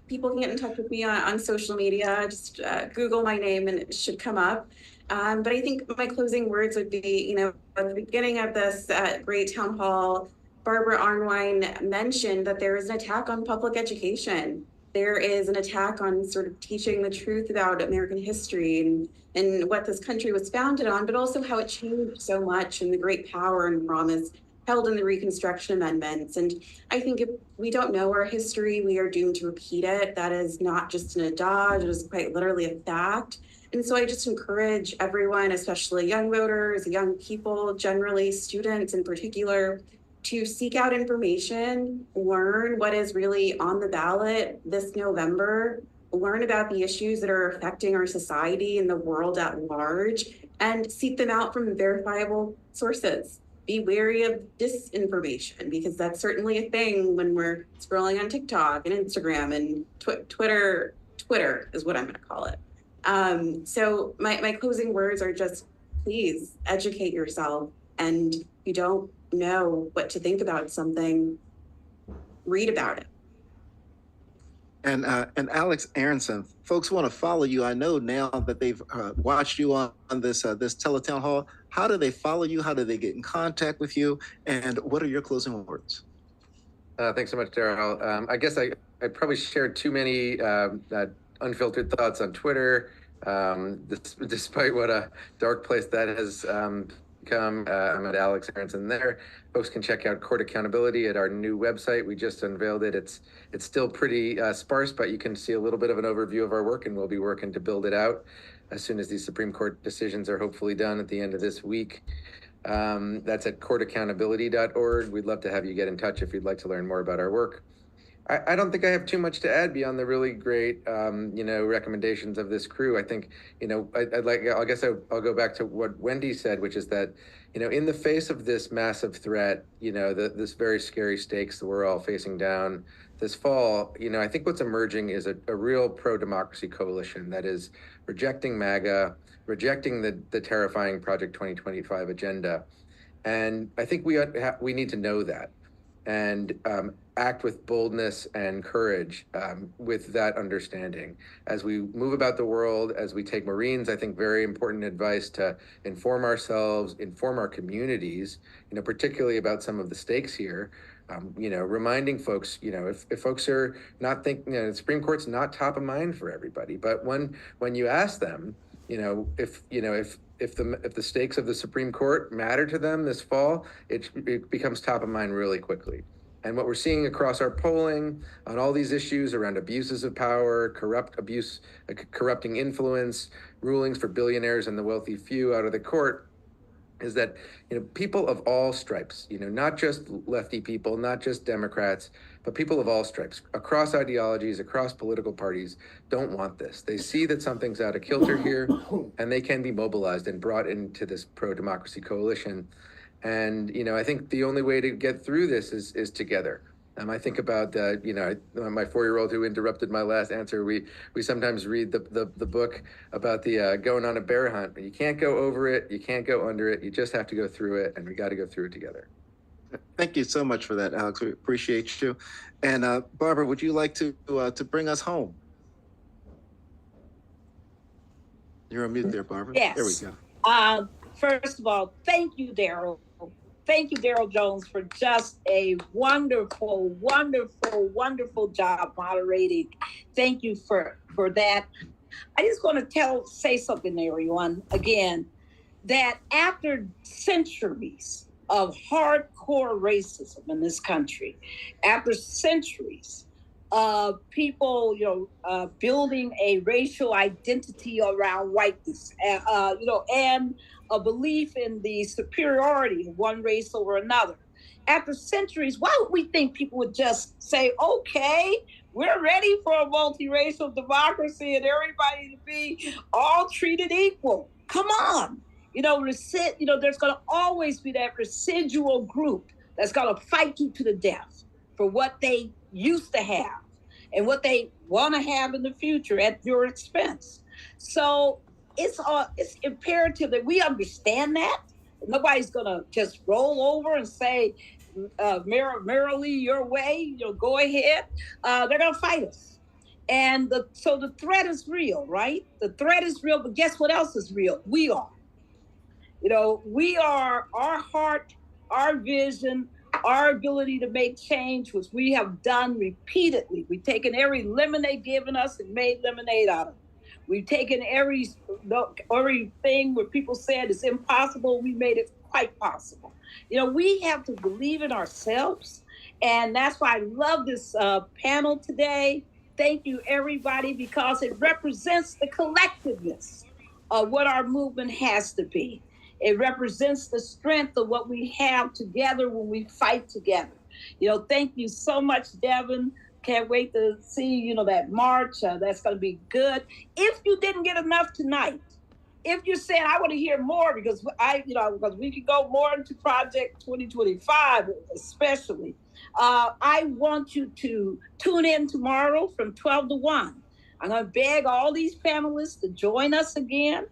People can get in touch with me on social media. Just Google my name and it should come up. But I think my closing words would be, at the beginning of this great town hall, Barbara Arnwine mentioned that there is an attack on public education. There is an attack on sort of teaching the truth about American history and what this country was founded on, but also how it changed so much and the great power and promise held in the Reconstruction Amendments. And I think if we don't know our history, we are doomed to repeat it. That is not just an adage, it is quite literally a fact. And so I just encourage everyone, especially young voters, young people, generally students in particular, to seek out information, learn what is really on the ballot this November, learn about the issues that are affecting our society and the world at large, and seek them out from verifiable sources. Be wary of disinformation, because that's certainly a thing when we're scrolling on TikTok and Instagram and Twitter is what I'm going to call it. So my closing words are just, please educate yourself. And if you don't know what to think about something, read about it. And Alex Aronson, folks want to follow you. I know now that they've watched you on this teletown hall. How do they follow you? How do they get in contact with you? And what are your closing words? Thanks so much, Daryl. I guess I probably shared too many unfiltered thoughts on Twitter, despite what a dark place that has become. I'm at Alex Aronson there. Folks can check out Court Accountability at our new website. We just unveiled it. It's still pretty sparse, but you can see a little bit of an overview of our work, and we'll be working to build it out as soon as these Supreme Court decisions are hopefully done at the end of this week. That's at courtaccountability.org. We'd love to have you get in touch if you'd like to learn more about our work. I don't think I have too much to add beyond the really great, recommendations of this crew. I think, I guess I'll go back to what Wendy said, which is that, in the face of this massive threat, this very scary stakes that we're all facing down this fall, I think what's emerging is a real pro-democracy coalition that is rejecting MAGA, rejecting the terrifying Project 2025 agenda. And I think we need to know that and act with boldness and courage with that understanding. As we move about the world, as we take Marines, I think very important advice to inform ourselves, inform our communities, particularly about some of the stakes here. Reminding folks, if folks are not thinking, the Supreme Court's not top of mind for everybody, but when you ask them, if the stakes of the Supreme Court matter to them this fall, it becomes top of mind really quickly. And what we're seeing across our polling on all these issues around abuses of power, corrupting influence, rulings for billionaires and the wealthy few out of the court, is that people of all stripes, not just lefty people, not just Democrats, but people of all stripes, across ideologies, across political parties, don't want this. They see that something's out of kilter here, and they can be mobilized and brought into this pro-democracy coalition. And I think the only way to get through this is together. I think about my 4-year-old who interrupted my last answer. We sometimes read the book about the going on a bear hunt. You can't go over it, you can't go under it. You just have to go through it, and we got to go through it together. Thank you so much for that, Alex. We appreciate you. And Barbara, would you like to bring us home? You're on mute there, Barbara. Yes. There we go. First of all, thank you, Daryl. Thank you, Daryl Jones, for just a wonderful, wonderful, wonderful job moderating. Thank you for that. I just want to say something to everyone again, that after centuries of hardcore racism in this country, after centuries of people, building a racial identity around whiteness, and a belief in the superiority of one race over another. After centuries, why would we think people would just say, okay, we're ready for a multiracial democracy and everybody to be all treated equal? Come on. There's going to always be that residual group that's going to fight you to the death for what they used to have and what they want to have in the future at your expense. So it's imperative that we understand that. Nobody's gonna just roll over and say, merrily your way, go ahead. They're gonna fight us. And so the threat is real, right? The threat is real, but guess what else is real? We are. We are our heart, our vision, our ability to make change, which we have done repeatedly. We've taken every lemon they've given us and made lemonade out of it. We've taken everything where people said it's impossible, we made it quite possible. We have to believe in ourselves. And that's why I love this panel today. Thank you, everybody, because it represents the collectiveness of what our movement has to be. It represents the strength of what we have together when we fight together. Thank you so much, Devin. Can't wait to see, that march. That's going to be good. If you didn't get enough tonight, if you're saying, I want to hear more, because because we could go more into Project 2025, especially, I want you to tune in tomorrow from 12 to 1. I'm going to beg all these panelists to join us again.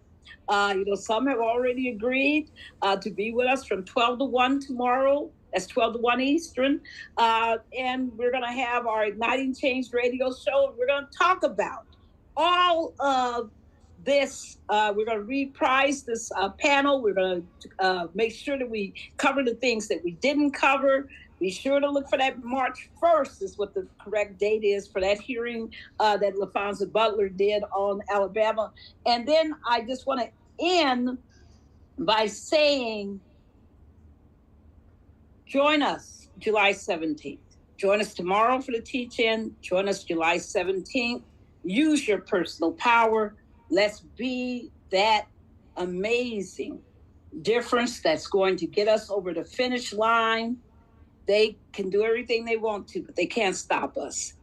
Some have already agreed to be with us from 12 to 1 tomorrow. That's 12 to 1 Eastern. And we're going to have our Igniting Change radio show. We're going to talk about all of this. We're going to reprise this panel. We're going to make sure that we cover the things that we didn't cover. Be sure to look for that March 1st is what the correct date is for that hearing that LaFonza Butler did on Alabama. And then I just want to end by saying, join us July 17th. Join us tomorrow for the teach-in. Join us July 17th. Use your personal power. Let's be that amazing difference that's going to get us over the finish line. They can do everything they want to, but they can't stop us.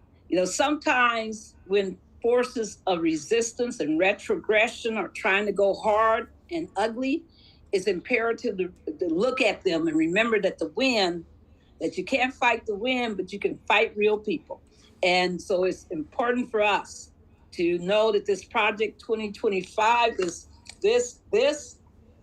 Sometimes when forces of resistance and retrogression are trying to go hard and ugly, it's imperative to look at them and remember that that you can't fight the wind, but you can fight real people. And so it's important for us to know that this Project 2025 this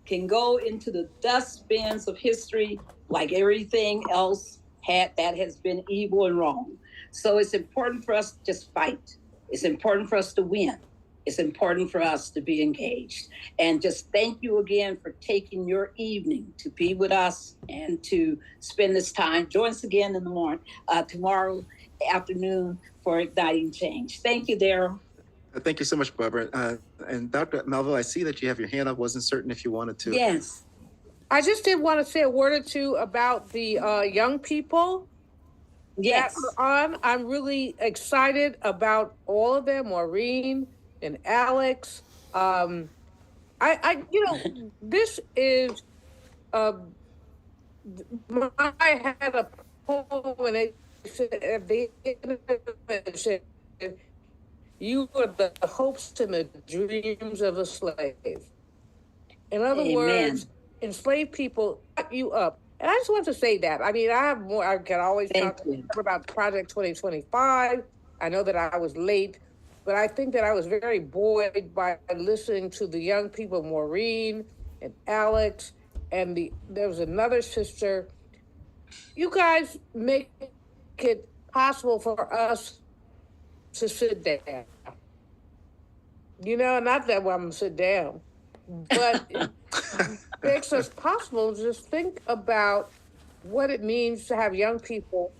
can go into the dustbins of history like everything else that has been evil and wrong. So it's important for us to just fight. It's important for us to win. It's important for us to be engaged. And just thank you again for taking your evening to be with us and to spend this time. Join us again in the morning, tomorrow afternoon for Igniting Change. Thank you, Daryl. Thank you so much, Barbara. And Dr. Melville, I see that you have your hand up. Wasn't certain if you wanted to. Yes. I just did want to say a word or two about the young people Yes. that are on. I'm really excited about all of them, Maureen and Alex. This is, I had a poem and they said, at the end of it, said, you are the hopes and the dreams of a slave. In other Amen. words, enslaved people cut you up. And I just want to say that. I mean, I have more. I can always talk about Project 2025. I know that I was late, but I think that I was very buoyed by listening to the young people, Maureen and Alex, and there was another sister. You guys make it possible for us to sit down. Not that I'm gonna sit down, but it makes us possible to just think about what it means to have young people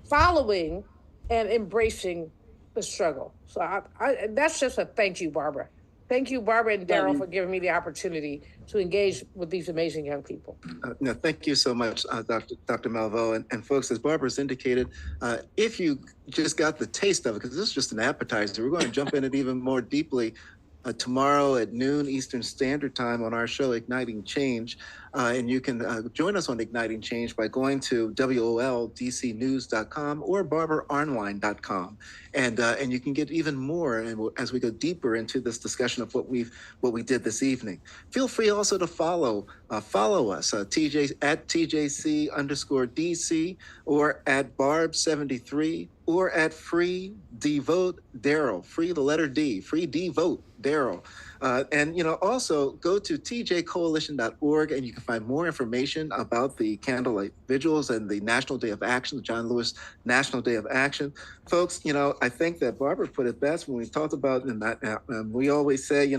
following and embracing the struggle. So that's just a thank you, Barbara. Thank you, Barbara and Daryl, for giving me the opportunity to engage with these amazing young people. No, thank you so much, Dr. Malveaux. And folks, as Barbara's indicated, if you just got the taste of it, because this is just an appetizer, we're going to jump in it even more deeply tomorrow at noon Eastern Standard Time on our show, Igniting Change. And you can join us on Igniting Change by going to WOLDCnews.com or BarbaraArnwine.com. And you can get even more as we go deeper into this discussion of what we did this evening. Feel free also to follow us TJ at TJC_DC or at Barb73 or at Free Devote Daryl, free the letter D, Free Devote Daryl. And also go to tjcoalition.org and you can find more information about the candlelight vigils and the National Day of Action, the John Lewis National Day of Action. Folks, I think that Barbara put it best when we talked about in that. We always say,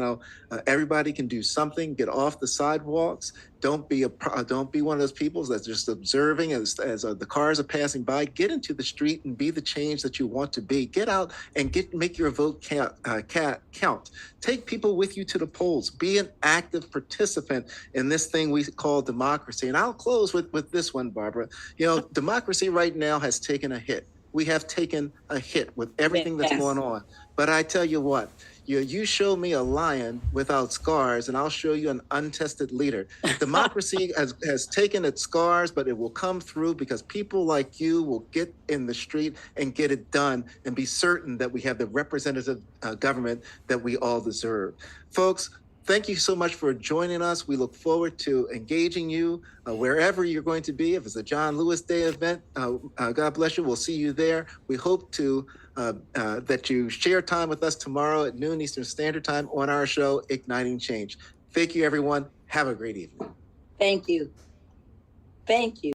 everybody can do something. Get off the sidewalks. Don't be one of those people that's just observing as the cars are passing by. Get into the street and be the change that you want to be. Get out and make your vote count. Take people with you to the polls. Be an active participant in this thing we call democracy. And I'll close with this one, Barbara. Democracy right now has taken a hit. We have taken a hit with everything that's going on. But I tell you what, you show me a lion without scars, and I'll show you an untested leader. Democracy has taken its scars, but it will come through because people like you will get in the street and get it done and be certain that we have the representative government that we all deserve. Folks, thank you so much for joining us. We look forward to engaging you wherever you're going to be. If it's a John Lewis Day event, God bless you. We'll see you there. We hope to that you share time with us tomorrow at noon Eastern Standard Time on our show, Igniting Change. Thank you, everyone. Have a great evening. Thank you. Thank you.